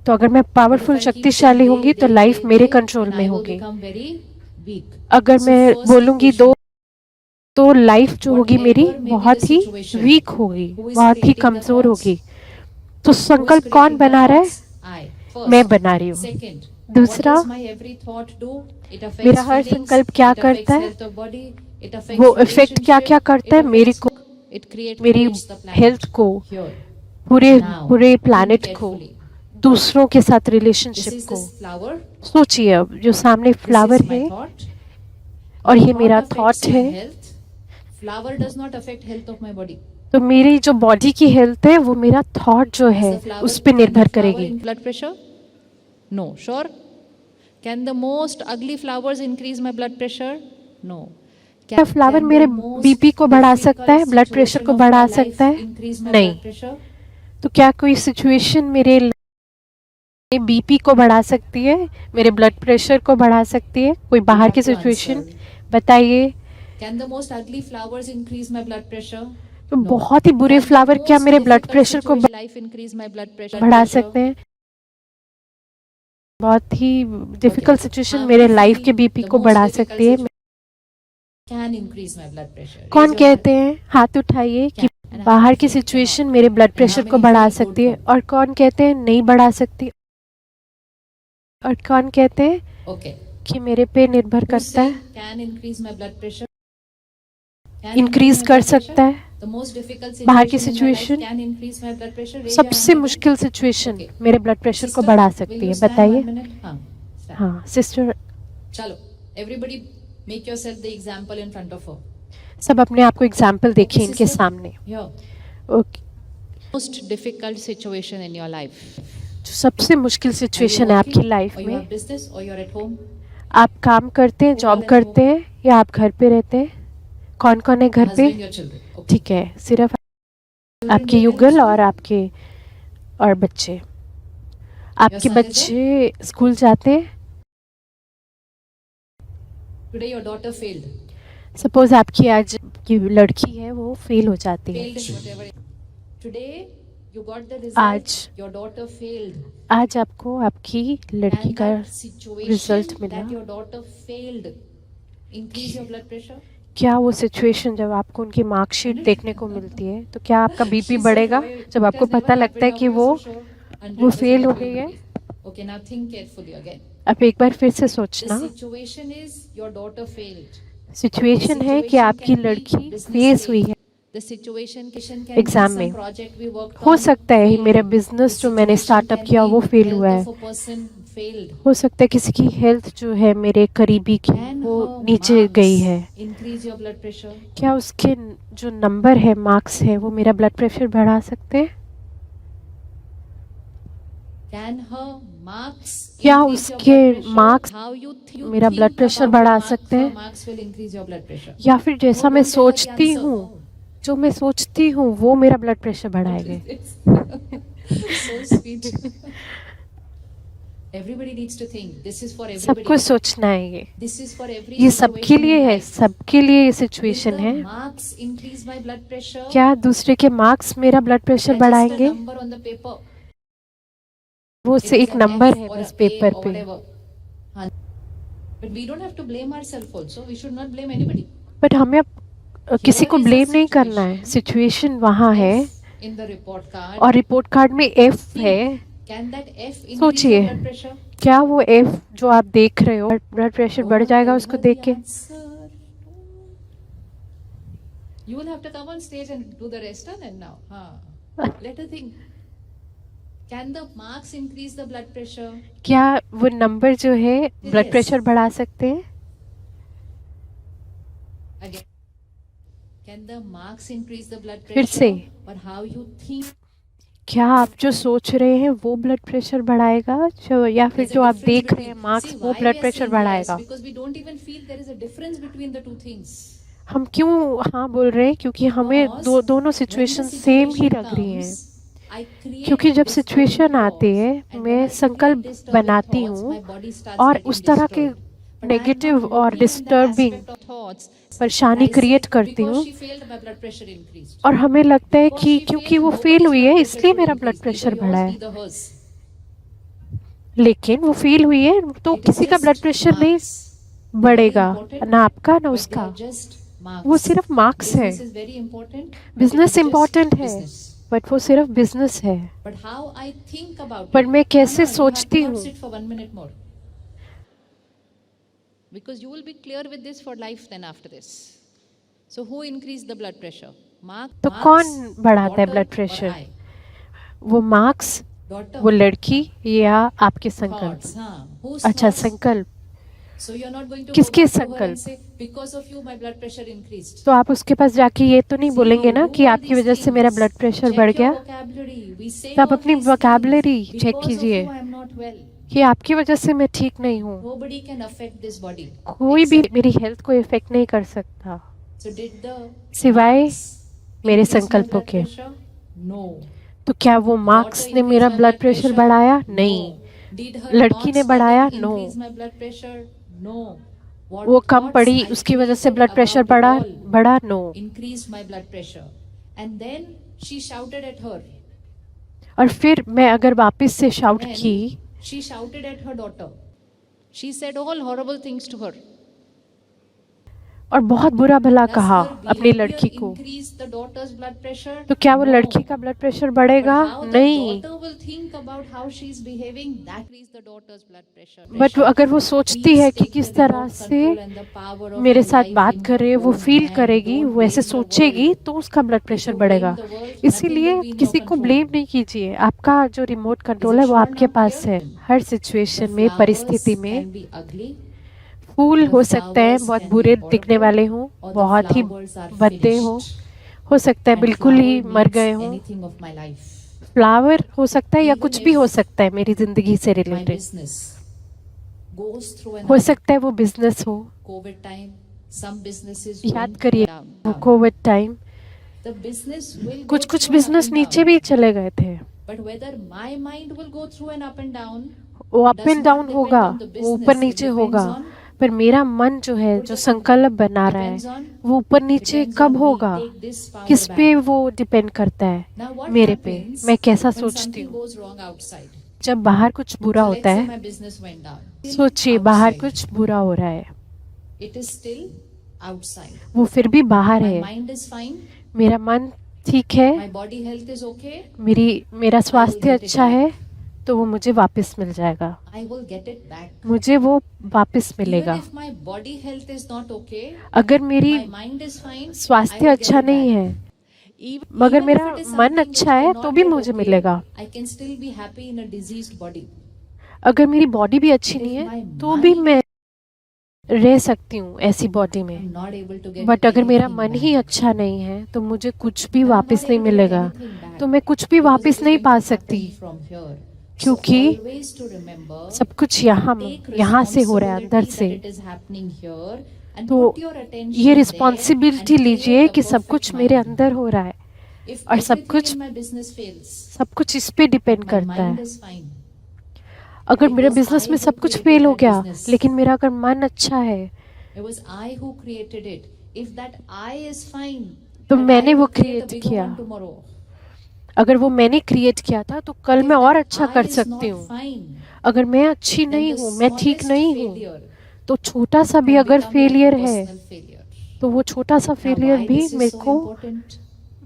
तो अगर मैं पावरफुल शक्तिशाली होंगी तो लाइफ मेरे कंट्रोल में होगी। अगर मैं बोलूँगी दो तो लाइफ जो होगी मेरी बहुत ही वीक होगी, बहुत ही कमज़ोर होगी। तो संकल्प कौन बना रहा है? मैं बना रही हूँ। दूसरा, मेरा हर संकल्प क्या करता है, वो इफेक्ट क्या क्या करता है मेरी को, मेरी हेल्थ को, पूरे पूरे प्लैनेट को, दूसरों के साथ रिलेशनशिप को। सोचिए, अब जो सामने फ्लावर है और ये मेरा थॉट है, तो मेरी जो बॉडी की हेल्थ है वो मेरा थॉट जो है उस पर निर्भर करेगी। Blood pressure? No. Sure? Can the most ugly flowers increase my blood pressure? No. क्या फ्लावर मेरे बीपी को बढ़ा सकता है, ब्लड प्रेशर को बढ़ा सकता है? नहीं। तो क्या कोई सिचुएशन मेरे बीपी को बढ़ा सकती है, मेरे ब्लड प्रेशर को बढ़ा सकती है? कोई बाहर की सिचुएशन बताइए। Can the most ugly flowers increase my blood pressure? तो बहुत ही बुरे फ्लावर क्या मेरे ब्लड प्रेशर को बढ़ा सकते हैं? बहुत ही डिफिकल्ट सिचुएशन मेरे लाइफ के बीपी को बढ़ा सकती है। कौन कहते हैं, हाथ उठाइए, कि बाहर की सिचुएशन मेरे ब्लड प्रेशर को बढ़ा सकती है? और कौन कहते हैं नहीं बढ़ा सकती? और कौन कहते हैं कि मेरे पे निर्भर करता है, इंक्रीज कर सकता है? बाहर की सिचुएशन, सबसे मुश्किल सिचुएशन मेरे ब्लड प्रेशर को बढ़ा सकती है, बताइए। हाँ सिस्टर, चलो everybody make yourself the example in front of her. सब अपने आप को एग्जांपल देखिए इनके सामने। Okay. Most difficult situation in your life, जो सबसे मुश्किल सिचुएशन है आपकी लाइफ में। बिजनेस और यू आर एट होम, आप काम करते हैं, जॉब करते हैं, या आप घर पे रहते हैं? कौन कौन है घर पे? ठीक है, सिर्फ आपके युगल और आपके और बच्चे। आपके बच्चे स्कूल जाते हैं? Today your daughter failed. Suppose आपकी आज की लड़की है वो फेल हो जाती है। Today you got the result. आज your daughter failed. आज आपको आपकी लड़की का रिजल्ट मिला। That your daughter failed. Increase your blood pressure. क्या वो सिचुएशन जब आपको उनकी मार्कशीट देखने को मिलती है तो क्या आपका बीपी बढ़ेगा जब आपको पता लगता है कि वो फेल हो गई है? Okay, now think carefully again. अब एक बार फिर से सोचना। सिचुएशन है कि आपकी लड़की फेस हुई है एग्जाम में। हो सकता है मेरा बिजनेस जो मैंने स्टार्टअप किया वो फेल हुआ है। हो सकता है किसी की हेल्थ जो है मेरे करीबी की वो नीचे गई है। क्या उसके जो नंबर है, मार्क्स है, वो मेरा ब्लड प्रेशर बढ़ा सकते हैं? क्या उसके मार्क्स मेरा ब्लड प्रेशर बढ़ा सकते हैं? या फिर जैसा मैं सोचती हूँ, जो मैं सोचती हूँ वो मेरा ब्लड प्रेशर बढ़ाएंगे? सबको सोचना है ये सबके लिए है, सबके लिए ये सिचुएशन है। क्या दूसरे के मार्क्स मेरा ब्लड प्रेशर बढ़ाएंगे? वो से एक नंबर है बस पेपर पे। बट हमें अब किसी को ब्लेम नहीं करना है, सिचुएशन वहाँ है और रिपोर्ट कार्ड में एफ है। सोचिए, क्या वो एफ जो आप देख रहे हो ब्लड प्रेशर बढ़ जाएगा उसको देख के? You will have to come on stage and do the rest and now. Let her think. Can the marks increase the blood pressure? क्या वो नंबर जो है ब्लड प्रेशर बढ़ा सकते हैं? Again. Can the marks increase the blood pressure? फिर से, or how you think? क्या आप जो सोच रहे हैं वो ब्लड प्रेशर बढ़ाएगा या फिर जो आप देख रहे हैं मार्क्स वो ब्लड प्रेशर बढ़ाएगा? Because we don't even feel there is a difference between the two things. हम क्यों हाँ बोल रहे हैं? क्योंकि हमें दोनों सिचुएशन सेम ही लग रही हैं। I create क्योंकि जब this सिचुएशन cause, आती है and when मैं I create संकल्प disturbing बनाती thoughts, हूँ my body starts और getting उस तरह के destroyed. But I am not negative और looking in that disturbing aspect of thoughts. परेशानी I say, क्रिएट करती because हूँ she failed, my blood pressure increased. और हमें लगता है Because कि she क्योंकि failed, वो फेल nobody's हुई blood है pressure इसलिए should मेरा ब्लड increase, प्रेशर either बढ़ा yours, है, either hers. लेकिन वो फेल हुई है तो It is किसी का ब्लड just प्रेशर नहीं marks. They're very बढ़ेगा, important, ना आपका ना but they उसका, are just वो marks. सिर्फ मार्क्स है। Business is very important, but it business is just important है business. बट वो सिर्फ बिजनेस है। But how I think about पर it. मैं कैसे Mama, you have सोचती to not हूँ, sit for 1 minute more. Because you will be clear with this for life then after this. So who increased the blood pressure? तो Marks, कौन बढ़ाता है daughter blood or pressure, I? वो marks, Daughter. वो लड़की या आपके संकल्प? Thoughts, huh? Whose अच्छा, thoughts? संकल्प, So you're not going to go किसके back to her and संकल्प? say, because of you my blood pressure increased. तो आप उसके पास जाके ये तो नहीं See, बोलेंगे you ना do कि all आपकी these वजह से मेरा things. ब्लड प्रेशर Check बढ़ your गया। vocabulary. We say तो आप all अपनी these vocabulary things. Check Because of कीजिए you I am not well. कि आपकी वजह से मैं ठीक नहीं हूँ, Nobody can affect this body. कोई भी except- मेरी हेल्थ को इफेक्ट नहीं कर सकता So did the सिवाय marks मेरे increase my संकल्पों blood के। pressure? No. तो क्या वो मार्क्स Daughter ने increase मेरा my ब्लड प्रेशर बढ़ाया? नहीं। No. Did her लड़की not ने बढ़ाया? studying no. increase my blood pressure? No. What वो कम thoughts पढ़ी I उसकी वजह से created blood pressure about it बढ़ा all बढ़ा? No. increased my blood pressure. And then she shouted at her. और फिर मैं अगर वापस से शाउट Then की, she shouted at her daughter. She said all horrible things to her. और बहुत बुरा भला Does कहा her अपनी behavior लड़की को, increase the daughter's blood pressure? तो क्या वो No. लड़की का ब्लड प्रेशर But बढ़ेगा? how the नहीं। daughter will think about how she is behaving, that increase the daughter's blood pressure. But अगर वो सोचती Please है कि take किस the तरह remote से control and the power of मेरे your साथ life बात in करे, your वो own फील hand. करेगी, Don't वो ऐसे blame the सोचेगी world. तो उसका ब्लड If प्रेशर you बढ़ेगा। blame the world, nothing इसीलिए will be in your किसी को control. ब्लेम नहीं कीजिए, आपका जो रिमोट कंट्रोल Is है it वो sure आपके now पास clear? है। हर The सिचुएशन में, flowers परिस्थिति में, can be ugly, fool the हो सकते हैं flowers बहुत can बुरे be दिखने horrible, वाले हों, or the बहुत ही flowers are भद्दे हों, finished. हो सकता है And बिल्कुल ही flower मर means गए हों। anything of my life. Flower हो सकता है या Even कुछ भी हो if सकता है मेरी जिंदगी से My related, business goes through an हो up. सकता है वो बिजनेस हो। COVID time, some businesses याद went करिए down. वो Covid time, The business will go कुछ कुछ through an up business and नीचे down. भी चले गए थे। But whether my mind will go through an up and down वो up does and not down depend होगा, on the वो business. ऊपर It नीचे depends होगा, on पर मेरा मन जो है, Put जो the संकल्प बना रहा depends है, on वो ऊपर नीचे depends कब on me. होगा, Take this power किस पे back. वो डिपेंड करता है, Now what मेरे पे, happens मैं कैसा when सोचती something हूँ। goes wrong outside? जब बाहर कुछ बुरा So होता let's say है, my business went down. सोचिए बाहर Outside. कुछ बुरा हो रहा है, It is still outside. वो फिर भी बाहर My है, mind is fine. मेरा मन ठीक है, My body health is okay. मेरा स्वास्थ्य get it अच्छा back. है, तो वो मुझे वापस मिल जाएगा, I will get it back. मुझे वो वापस मिलेगा। Even if my body health is not okay, अगर मेरी my mind is fine. I स्वास्थ्य will get अच्छा it नहीं back. है Even मगर if मेरा it is मन something अच्छा which है cannot तो भी get मुझे okay, मिलेगा। I can still be happy in a diseased body. अगर मेरी बॉडी भी अच्छी But नहीं if है my तो भी mind- मैं रह सकती हूँ ऐसी बॉडी में, I'm not able to get but अगर मेरा anything मन back. ही अच्छा नहीं है तो मुझे कुछ भी I'm not वापस नहीं able to get मिलेगा, anything back. तो मैं कुछ भी Because वापस it is नहीं going पा to सकती, happen from here. क्योंकि So always to remember, सब कुछ यहाँ से हो रहा है, अंदर take से। responsibility that it is happening here and तो put your attention ये there रिस्पॉन्सिबिलिटी and लीजिए create a कि सब perfect कुछ मेरे mind. अंदर हो रहा है If और सब everything कुछ in my business fails, सब कुछ इस पे डिपेंड my करता mind है। is fine. अगर It मेरे was बिजनेस I में who सब कुछ created फेल हो that गया, business. लेकिन मेरा अगर मन अच्छा है It was I who created it. If that I is fine, तो then मैंने I वो will create a create bigger किया। one tomorrow. अगर वो मैंने क्रिएट किया था तो कल If मैं और that अच्छा I कर is सकती not हूँ। fine, अगर मैं अच्छी then नहीं the हूँ, मैं ठीक smallest नहीं हूँ, failure तो छोटा सा भी can अगर become like a फेलियर है personal failure. तो वो छोटा सा Now, फेलियर why भी this is मेरे so को important?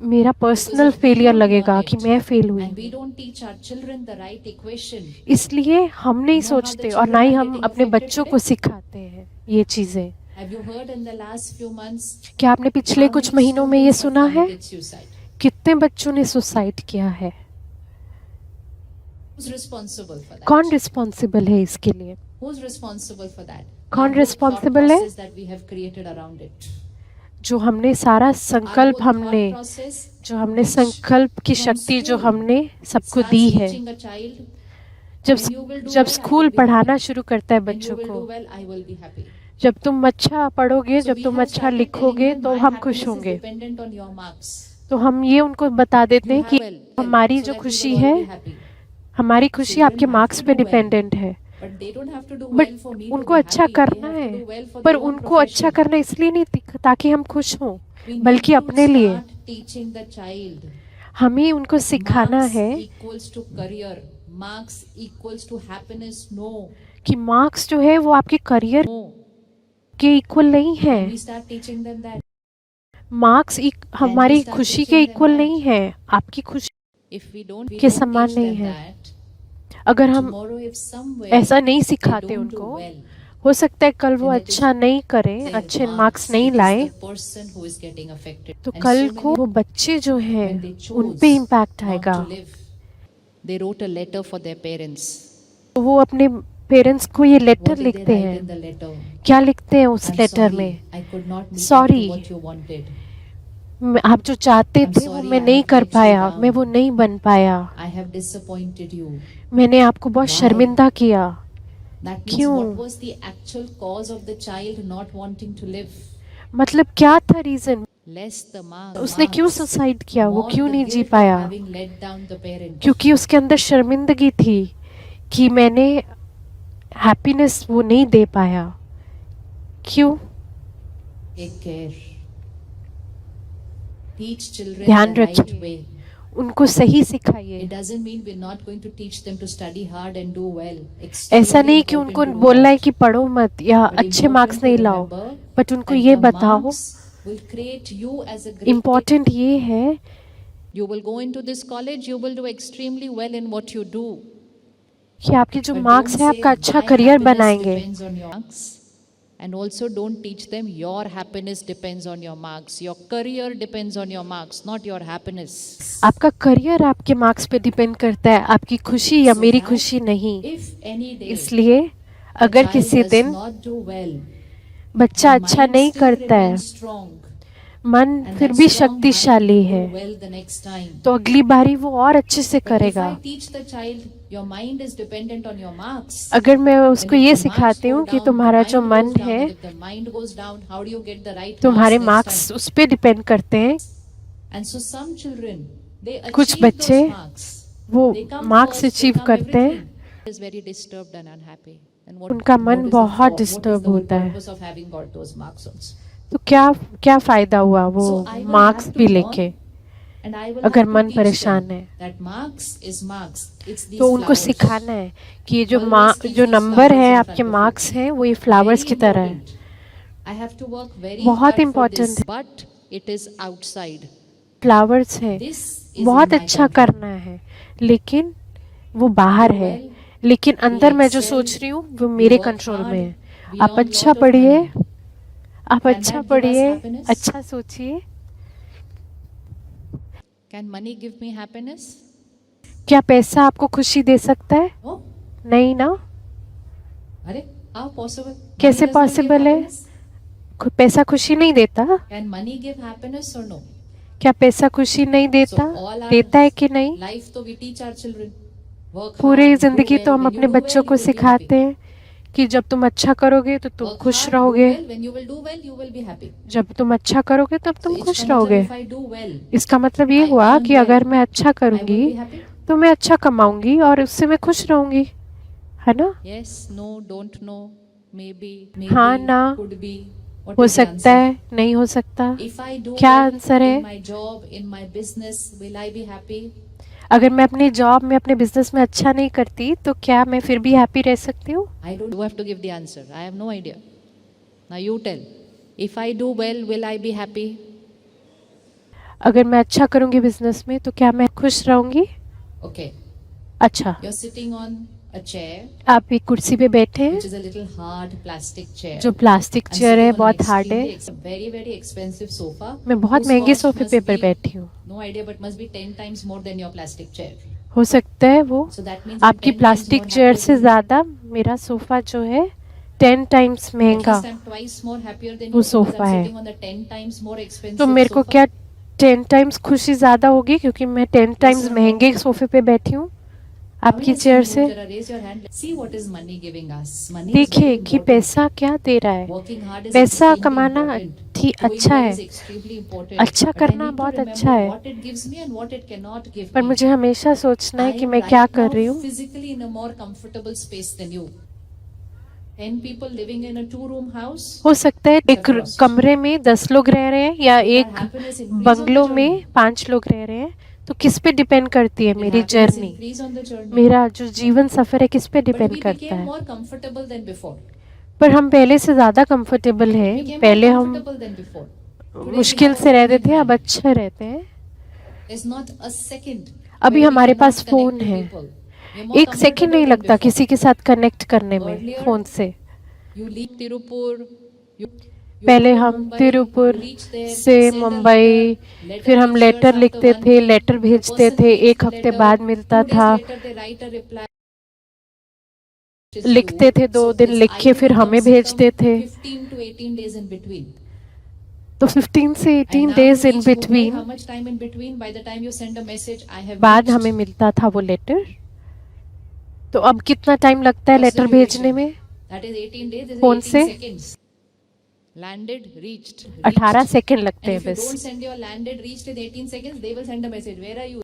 मेरा Because personal if we failure don't लगेगा learn कि it, मैं फेल हुई and we हूँ। don't teach our children the right equation, इसलिए हम नहीं You know how the सोचते और ना children ही are हम getting अपने affected बच्चों today? को सिखाते हैं ये चीजें। have you heard in the last few months क्या आपने पिछले how कुछ many महीनों में ये students have सुना है committed suicide? कितने बच्चों ने सुसाइड किया है? Who's responsible for that? कौन रिस्पॉन्सिबल है इसके लिए? Who's responsible for that? कौन Our whole responsible thought है? process that we have created around it. जो हमने सारा Our संकल्प whole हमने thought process जो हमने which संकल्प की from शक्ति जो school हमने सबको starts दी है, teaching a child, जब when you will do जब well, I school will be पढ़ाना happy. शुरू करता है When you बच्चों will को, do well, I will be happy. जब तुम अच्छा पढ़ोगे, So जब we तुम have अच्छा started telling लिखोगे them, तो my हम happiness खुश is होंगे। dependent on your marks. तो हम ये उनको बता देते You हैं have कि well, हमारी so जो that we खुशी will all है, be happy. हमारी खुशी Children आपके have मार्क्स to पे do well, डिपेंडेंट है। but they don't have to do but well for me to उनको be अच्छा happy. They करना have to है, do well for पर their own उनको अच्छा profession. करना इसलिए नहीं ताकि हम खुश हों, We need बल्कि to अपने लिए। start teaching the child. हमें उनको सिखाना Marks है equals to career. Marks equals to happiness. No. कि मार्क्स जो है वो आपके करियर No. के इक्वल नहीं है। Can we start teaching them that? Marks हमारी start खुशी teaching के them इक्वल that? नहीं है, आपकी खुशी If we don't के समान teach नहीं them है। that, अगर हम tomorrow if somewhere ऐसा नहीं they सिखाते don't do उनको, well, हो सकता है कल वो then it is अच्छा नहीं करें, their अच्छे marks. मार्क्स नहीं It is लाए, the person who is getting affected. तो And कल so को many वो बच्चे जो हैं when they उन chose पे इम्पैक्ट not आएगा। to live, they wrote a letter for their parents. तो वो अपने पेरेंट्स को ये लेटर What did they लिखते write in हैं। the letter? क्या लिखते हैं उस I'm लेटर sorry, में? I could not meet up Sorry. to what you wanted. आप जो चाहते I'm थे वो sorry, मैं I नहीं have कर let you पाया, down. मैं वो नहीं बन पाया, I have disappointed you. मैंने आपको बहुत Why? शर्मिंदा किया। That means क्यों? what was the actual cause of the child not wanting to live? मतलब क्या था रीजन? Less the marks. उसने क्यों सुसाइड किया, वो More क्यों the नहीं जी guilt of पाया? having let down the parent. क्योंकि उसके अंदर शर्मिंदगी थी कि मैंने हैप्पीनेस वो नहीं दे पाया। क्यों? Take care. Teach children ध्यान the right रखिए, way. उनको सही सिखाइए। It doesn't mean we're not going to teach them to study hard and do well. ऐसा नहीं कि Extremely उनको important to do बोलना है that. कि पढ़ो मत या But अच्छे important मार्क्स to नहीं लाओ, remember बट उनको that ये the बताओ, marks will create you as a great important ये है You will go into this college, you will do extremely well in what you do. कि आपके जो But मार्क्स don't है say आपका अच्छा my करियर happiness बनाएंगे। depends on your marks. And also don't teach them your happiness depends on your marks. Your career depends on your marks, not your happiness. आपका career आपके marks पे depend करता है, आपकी खुशी या So मेरी that खुशी नहीं। if any day इसलिए the अगर child किसी does दिन not do well, बच्चा the अच्छा mind नहीं still करता है, remains strong. मन And फिर that भी strong mind शक्तिशाली will है, do well the next time. तो अगली बारी वो और अच्छे से But if करेगा। I teach the child, your mind is dependent on your marks. अगर मैं उसको And if ये the marks सिखाती go हूँ कि down, तुम्हारा the जो mind मन goes down. है, And if the mind goes down, how do you get the right तुम्हारे marks next मार्क्स time? उस पे डिपेंड करते हैं। And so some children, they कुछ achieve बच्चे those marks. वो They come marks first, they achieve come करते हैं, everything. Is very disturbed and unhappy. And what उनका मन is the बहुत what is disturb the whole होता है। purpose of having got those marks also? तो क्या क्या फायदा हुआ वो So I will marks have to भी learn लेके, and I will अगर have to मन teach परेशान them है। that marks is marks. It's these तो उनको flowers. सिखाना है कि ये जो Always keep जो these नंबर flowers है in आपके front of मार्क्स you. हैं वो ये फ्लावर्स Very की तरह है, important. I have to work very बहुत hard for इम्पोर्टेंट this, है। but it is outside. Flowers है, This is बहुत in my अच्छा control. करना है, लेकिन वो बाहर Do है, well, लेकिन we अंदर मैं जो excel, सोच रही हूँ वो we मेरे work कंट्रोल hard, में है। we आप earn अच्छा lot of पढ़िए, money. आप Can अच्छा that give us पढ़िए, happiness? अच्छा सोचिए। Can money give me happiness? क्या पैसा आपको खुशी दे सकता है? No. नहीं ना। अरे, how possible? कैसे Money does not give possible है? happiness? पैसा खुशी नहीं देता? Can money give happiness or no? क्या पैसा खुशी नहीं देता? So all our देता है कि नहीं? life तो we teach our children. Work पूरी hard, do जिंदगी well. तो हम When you अपने do बच्चों well, को you will be सिखाते happy. हैं कि जब तुम अच्छा करोगे तो तुम Work खुश hard, do रहोगे, well. When you will do well, you will be happy. जब तुम अच्छा करोगे तब तुम So खुश इसका रहोगे। मतलब if I do well, इसका मतलब ये I हुआ earn कि well, अगर मैं अच्छा I will करूंगी be happy. तो मैं अच्छा कमाऊंगी और उससे मैं खुश रहूंगी, है ना? Yes, no, don't know, maybe, हाँ, ना, could be. What हो is the सकता answer? है, नहीं हो सकता। If I do क्या well आंसर है? in my job, in my business, will I be happy? अगर मैं अपने जॉब में अपने बिजनेस में अच्छा नहीं करती तो क्या मैं फिर भी हैप्पी रह सकती हूँ? I don't. You have to give the answer. I have no idea. Now you tell. If I do well, will I be happy? अगर मैं अच्छा करूंगी बिजनेस में तो क्या मैं खुश रहूंगी? Okay. अच्छा, You're sitting on a chair, आप एक कुर्सी पे बैठे हैं which is a little hard plastic chair. जो प्लास्टिक I'm चेयर है, sitting on बहुत an हार्ड है। very very expensive sofa. मैं बहुत whose महंगे cost सोफे must पे पर be- बैठी हूँ। No idea, but must be 10 times more than your plastic chair. हो सकता है वो So that means I'm आपकी 10 times plastic more chair happier से than you. ज्यादा मेरा सोफा जो है 10 टाइम्स At महंगा least I'm twice more happier than वो you because सोफा I'm है। sitting on the 10 times more expensive तो मेरे को sofa. क्या 10 टाइम्स खुशी ज्यादा होगी क्योंकि मैं 10 टाइम्स or no? महंगे सोफे पे बैठी हूँ How आपकी many चेयर has seen से? you, Jara? Raise your hand. Let's see what is money giving us. Money is देखिए very कि important. पैसा क्या दे रहा है। Working hard is पैसा extremely कमाना important. कि अच्छा है, अच्छा करना बहुत अच्छा है, पर मुझे हमेशा सोचना है कि मैं क्या कर रही हूँ। physically in a more comfortable space than you. 10 people living in a 2-room house. हो सकता है एक कमरे में 10 लोग रह रहे हैं या एक बंगलों में 5 लोग रह रहे हैं, तो किस पे डिपेंड करती है मेरी जर्नी, मेरा जो जीवन सफर है किस पे डिपेंड करता है। more comfortable than before. पर हम पहले से ज़्यादा कंफर्टेबल हैं, पहले हम Comfortable than before. मुश्किल से रहते थे, अब अच्छे रहते हैं। There's not a second. अभी where we हमारे cannot pass connect phone to है, people. We're more एक सेकंड नहीं comfortable लगता than before. किसी के साथ कनेक्ट करने में Earlier, फ़ोन से। You leave Tirupur. You पहले go to हम Mumbai, Tiruppur you reach there, से send a मुंबई, letter, फिर हम reaches लेटर after लिखते 1 थे, week, लेटर the भेजते person थे, reads एक the हफ्ते letter, बाद मिलता 2 days था, later they write a reply. लिखते थे, 2 दिन लिख के फिर हमें भेजते थे। 15 to 18 days in between. तो 15 से And 18 now days to in reach Mumbai, between how much time in between? By the time you send a message, I have बाद reached. हमें मिलता था वो लेटर। तो अब कितना टाइम लगता है First लेटर भेजने duration. में? That is 18 days. This is phone 18 से seconds. Landed, reached. 18 सेकंड लगते And हैं if you बस। don't send your landed, reached in 18 seconds, they will send a message. Where are you?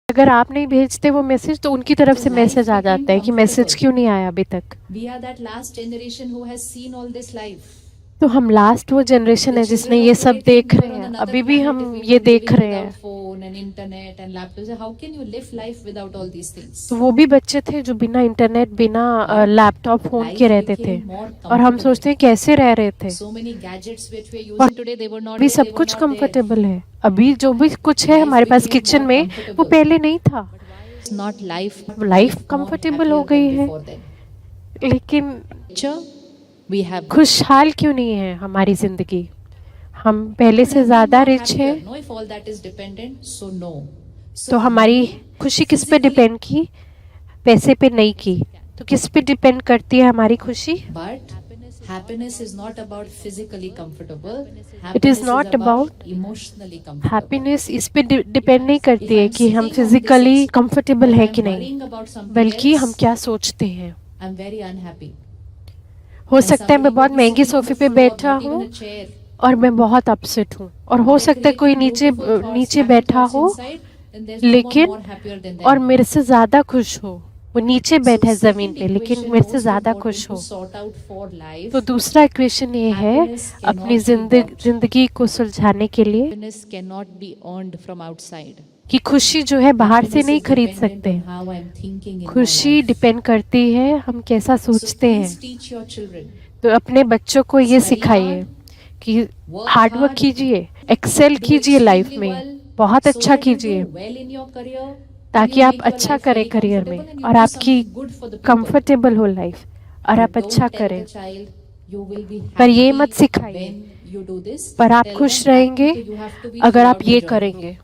अगर आप नहीं भेजते वो मैसेज तो उनकी तरफ So से life मैसेज आ became जाता है कि मैसेज comfortable. क्यों नहीं आया अभी तक। We are that last generation who has seen all this life. तो हम लास्ट वो जनरेशन The है जिसने children ये of सब today देख think we रहे are on हैं, another अभी भी planet हम if we ये were देख living रहे हैं। without phone and internet and laptops. So how can you live life without all these things? तो वो भी बच्चे थे जो बिना इंटरनेट, बिना लैपटॉप, फोन Life के रहते थे, became more और हम comfortable. सोचते हैं कैसे रह रहे थे। So many gadgets which we are और using today, they were not अभी there, सब they were कुछ not there. कंफर्टेबल है, अभी जो भी कुछ है Life हमारे पास became किचन more में वो comfortable. पहले नहीं था। It's not life life more comfortable हो happier गई than है, before then. लेकिन Picture, we have खुशहाल क्यों नहीं है हमारी जिंदगी? हम पहले could से have been ज़्यादा more रिच happier. है। No, if all that is dependent, so no. So तो हमारी खुशी किस पे physically, डिपेंड की? पैसे पे नहीं की, तो किस पे डिपेंड करती है हमारी खुशी? But happiness is not about physically comfortable. It is Happiness not about emotionally comfortable. Happiness इस पे डिपेंड नहीं करती If है I'm कि हम sitting on physically this, comfortable but है I'm कि नहीं, worrying about something बल्कि हम else, क्या सोचते हैं। I'm very unhappy. हो And सकता है मैं somebody बहुत could be महंगी sitting on the सोफे पे floor, बैठा not even हूँ a chair. और मैं बहुत अपसेट हूँ, और हो They're सकता है कोई creating नीचे beautiful thoughts, नीचे happy बैठा thoughts हो inside, then there's no one लेकिन more happier than और them. मेरे से ज़्यादा खुश हो। वो नीचे So बैठा है ज़मीन second पे लेकिन equation मेरे से most ज़्यादा important खुश to हो। sort out for life. तो दूसरा इक्वेशन ये है Happiness अपनी cannot be bought. जिंदगी को सुलझाने के लिए Happiness cannot be earned from outside. कि खुशी जो है बाहर से Happiness नहीं is खरीद dependent सकते। on how I'm thinking in my खुशी life. डिपेंड करती है हम कैसा So सोचते हैं। please teach your children. तो अपने बच्चों को ये Study सिखाइए hard, कि work हार्डवर्क hard, कीजिए, एक्सेल do कीजिए लाइफ extremely में, well, बहुत so अच्छा that you do कीजिए well in your career, ताकि and you आप make your अच्छा life करें very करियर में comfortable and you और do आपकी something good for the people. Comfortable हो लाइफ और But आप अच्छा don't tell करें। the child you will be पर ये happy मत सिखाइए, when you do this. पर आप Tell खुश them रहेंगे happy you have to be अगर आप throughout the ये journey. करेंगे।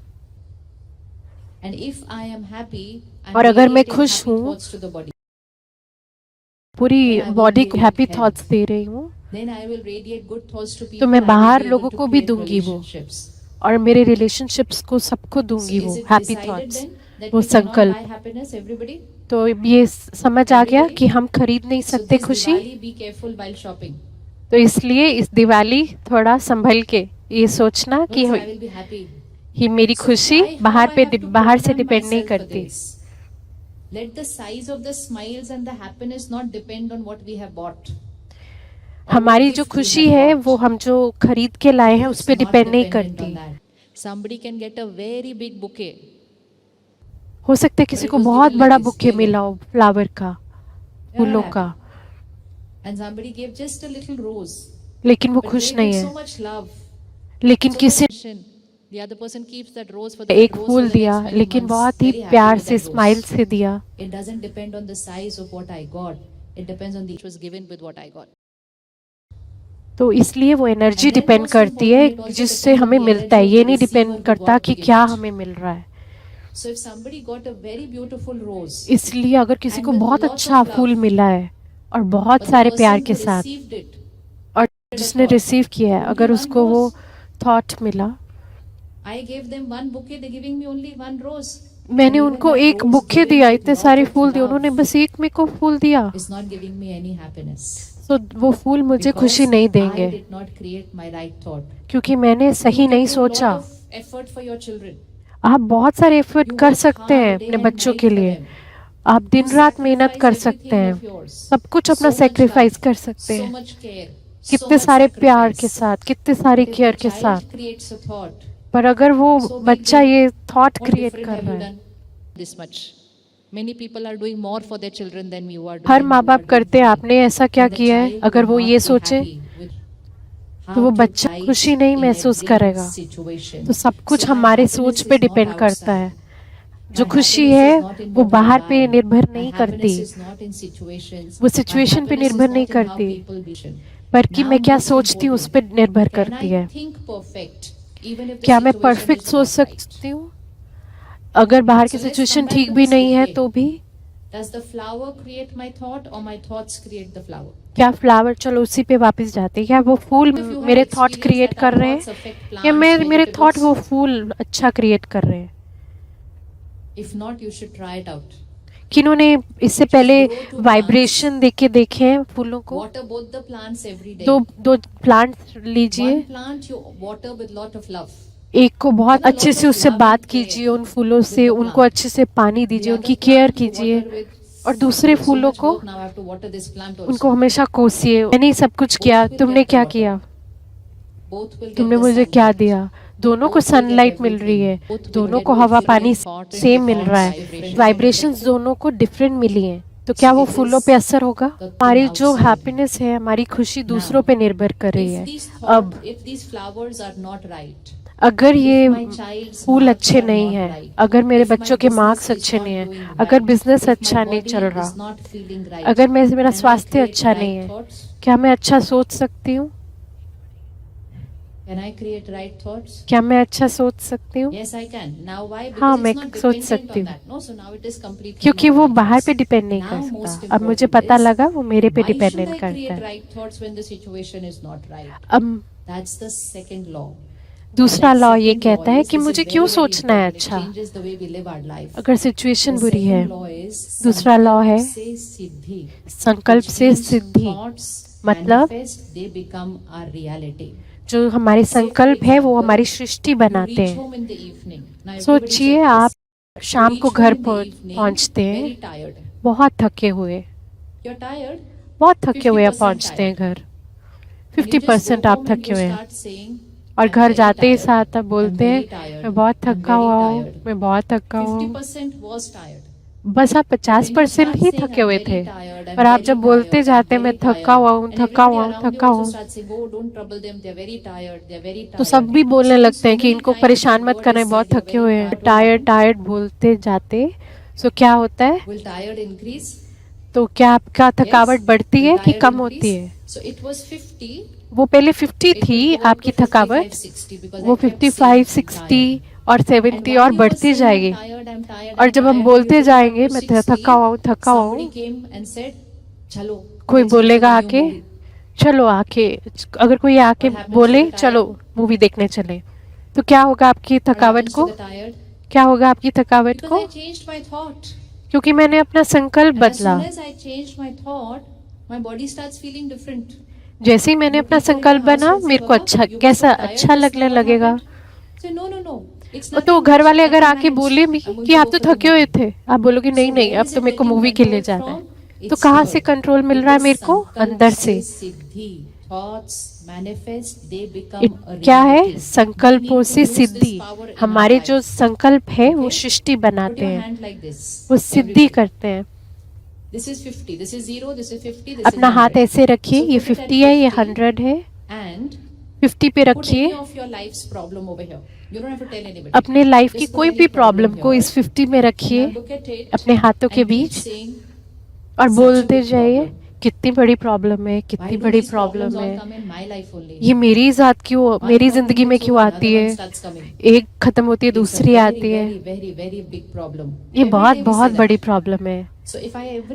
And if I am happy, I'm और अगर मैं radiating खुश happy हूँ, thoughts to the body. पूरी Then I will body be को in हैप्पी health. थॉट्स दे रही हूँ, Then I will radiate good thoughts to people. तो मैं I will बाहर be लोगों able to को भी create दूंगी वो, relationships. और मेरे रिलेशनशिप्स को सबको So दूंगी is वो it happy decided thoughts, then that वो we cannot संकल्प। buy happiness, everybody? तो ये समझ आ गया कि हम खरीद नहीं So सकते this खुशी। Diwali, be careful while shopping. तो इसलिए इस दिवाली थोड़ा संभल के ये सोचना Don't कि say, I will be happy. मेरी So खुशी why, how बाहर I पे have to बाहर से program डिपेंड नहीं myself for करती। this? Let the size of the smiles and the happiness not depend on what we have bought. or हमारी what जो gift we खुशी have है bought. वो हम जो खरीद के लाए हैं उस It's पे not डिपेंड नहीं dependent करती। on that. Somebody can get a very big bouquet. हो सकता है किसी But it को was बहुत given like बड़ा this, बुके ये लो. मिला हो फ्लावर का, फूलों Yeah. का, And somebody gave just a little rose. लेकिन वो But खुश gave नहीं with है। so much love. लेकिन So किसी much attention. The other person keeps that rose for the एक rose फूल for the दिया next many लेकिन months. बहुत ही Very happy प्यार with से that स्माइल rose. से दिया। It doesn't depend on the size of what I got. It depends on the which was given with what I got. तो इसलिए वो energy And then depend most करती है important, it also जिससे depends on हमें the मिलता है, energy ये of the नहीं डिपेंड receiver who करता got कि the क्या gift. हमें मिल रहा है। So if somebody got a very beautiful rose, इसलिए अगर किसी and को with बहुत lots अच्छा of love, फूल मिला है और बहुत but the सारे प्यार person के who साथ, received it, और जिसने thought, रिसीव किया है only अगर one उसको वो rose. थॉट मिला, I gave them one bouquet, they're giving me only one rose. मैंने And even उनको that एक rose बुके given दिया, with इतने lot सारे of फूल दिए, love उन्होंने बस एक मेरे को फूल दिया, is not giving me any happiness. तो वो फूल मुझे Because खुशी नहीं I देंगे, did not create my right thought. क्योंकि मैंने सही You can नहीं do lot सोचा। of effort for your children. आप बहुत सारे एफर्ट You कर work सकते हैं hard day अपने and बच्चों night के for लिए, them. आप दिन You रात मेहनत sacrifice कर सकते everything हैं, of yours. सब कुछ अपना So much सेक्रीफाइस love, कर सकते so हैं, much care, so कितने much सारे प्यार के sacrifice. साथ, कितने सारी But if केयर the के child साथ। creates a thought, पर अगर वो so big बच्चा deal, ये थॉट what क्रिएट different कर have रहा you है, done? This much. Many people are doing more for their children than you are her doing. माँ बाप करते हैं, आपने ऐसा क्या And the किया है? child अगर will वो ये not be सोचे happy with तो how वो to बच्चा guide खुशी नहीं in महसूस every करेगा। situation. तो सब कुछ So my हमारे happiness सोच is पे not डिपेंड करता है। outside. जो My खुशी happiness है is not in वो what I बाहर पे buy. निर्भर My नहीं happiness करती, is not in situations. वो My सिचुएशन पे happiness निर्भर is नहीं not in how करती, people behave. बल्कि Now मैं क्या most सोचती हूँ उस पे important, निर्भर can करती I है। think perfect even if the क्या मैं situation परफेक्ट is सोच not right? सकती हूँ अगर बाहर की So let's situation come back ठीक to भी this नहीं है bouquet. तो भी? Does the flower create my thought or my thoughts create the flower? क्या फ्लावर, चलो उसी पे वापस जाते हैं, क्या वो फूल If you have मेरे थॉट experience क्रिएट that कर our रहे thoughts हैं affect या plants, मेरे थॉट वो vegetables, फूल अच्छा क्रिएट कर रहे हैं? if not, you should try it out. किन्होंने इससे पहले वाइब्रेशन देख के देखे हैं फूलों को? Water both the plants every day. दो प्लांट लीजिए, One plant you water with lot of love. एक को बहुत अच्छे से उससे बात कीजिए, उन फूलों से उनको अच्छे से पानी दीजिए, उनकी केयर कीजिए, और दूसरे फूलों को उनको हमेशा कोसिए। मैंने सब कुछ किया, तुमने क्या किया? तुमने मुझे क्या दिया? दोनों को सनलाइट मिल रही है, दोनों को हवा पानी सेम मिल रहा है, वाइब्रेशंस दोनों को डिफरेंट मिली हैं, तो क्या वो फूलों पे असर होगा? हमारी जो हैप्पीनेस है, हमारी खुशी दूसरों पे निर्भर कर रही है। अब अगर ये फूल अच्छे नहीं हैं, अगर मेरे बच्चों के मार्क्स अच्छे नहीं हैं, अगर बिजनेस अच्छा नहीं चल रहा, अगर मेरा स्वास्थ्य अच्छा नहीं है, क्या मैं अच्छा सोच सकती हूँ? Can I create right thoughts? क्या मैं अच्छा सोच सकती हूँ? Yes, I can. Now why? Because हाँ, it's मैं not सोच dependent सकती on हूँ, that. No, so now it is completely क्योंकि not वो my बाहर choice. पे डिपेंड नहीं Now कर most सकता। अब मुझे important पता is, लगा वो मेरे पे why should डिपेंडेंट I करता create है। right thoughts when the situation is not right? अब That's the second law. दूसरा That लॉ ये second कहता law है is, कि this is मुझे very, क्यों very सोचना है important. It अच्छा, changes the way we live our life. अगर सिचुएशन The बुरी है। second law is दूसरा लॉ है संकल्प से सिद्धि. संकल्प Which से means सिद्धि, thoughts मतलब manifest, they become our reality. जो हमारे संकल्प है वो हमारी सृष्टि बनाते हैं। सोचिए आप शाम को घर पहुंचते हैं बहुत थके हुए, बहुत थके हुए आप पहुंचते हैं घर, 50% आप थके हुए हैं, और घर जाते ही साथ आप बोलते हैं मैं बहुत थका हुआ हूँ, मैं बहुत थका हूँ। बस आप 50% ही थके हुए थे, पर आप जब बोलते जाते मैं थका हुआ हूँ, थका हुआ हूँ, थका हुआ हूँ, तो सब भी बोलने लगते हैं कि इनको परेशान मत करना, बहुत थके हुए हैं। टायर्ड टायर्ड बोलते जाते, सो क्या होता है? तो क्या आपका थकावट बढ़ती है कि कम होती है? वो पहले 50 थी आपकी थकावट, वो 55, 60 और 70 और बढ़ती जाएगी, और जब हम बोलते जाएंगे मैं थका हुआ हूँ, थका हुआ हूँ, कोई बोलेगा आके चलो, आके अगर कोई आके बोले चलो मूवी देखने चले, तो क्या होगा आपकी थकावट को? क्या होगा आपकी थकावट को? क्योंकि मैंने अपना संकल्प बदला। जैसे ही मैंने अपना संकल्प बना, मेरे को अच्छा, कैसा अच्छा लगने लगेगा। तो घर वाले अगर आके बोले भी कि आप तो थके हुए थे, आप बोलोगे नहीं नहीं अब तो मेरे को मूवी के लिए जाना है, तो कहाँ से कंट्रोल मिल रहा है मेरे को? अंदर से। क्या है? संकल्पों से सिद्धि। हमारे जो संकल्प है वो सृष्टि बनाते हैं, वो सिद्धि करते हैं। अपना हाथ ऐसे रखिए, ये 50 है, ये 100 है, 50 पे रखिए। अपने लाइफ की कोई भी प्रॉब्लम को इस 50 में रखिए, अपने हाथों के बीच, और बोलते जाइए कितनी बड़ी प्रॉब्लम है, कितनी बड़ी प्रॉब्लम है, ये मेरी जात क्यों, मेरी जिंदगी में क्यों आती है, एक खत्म होती है दूसरी आती है, ये बहुत बहुत बड़ी प्रॉब्लम है।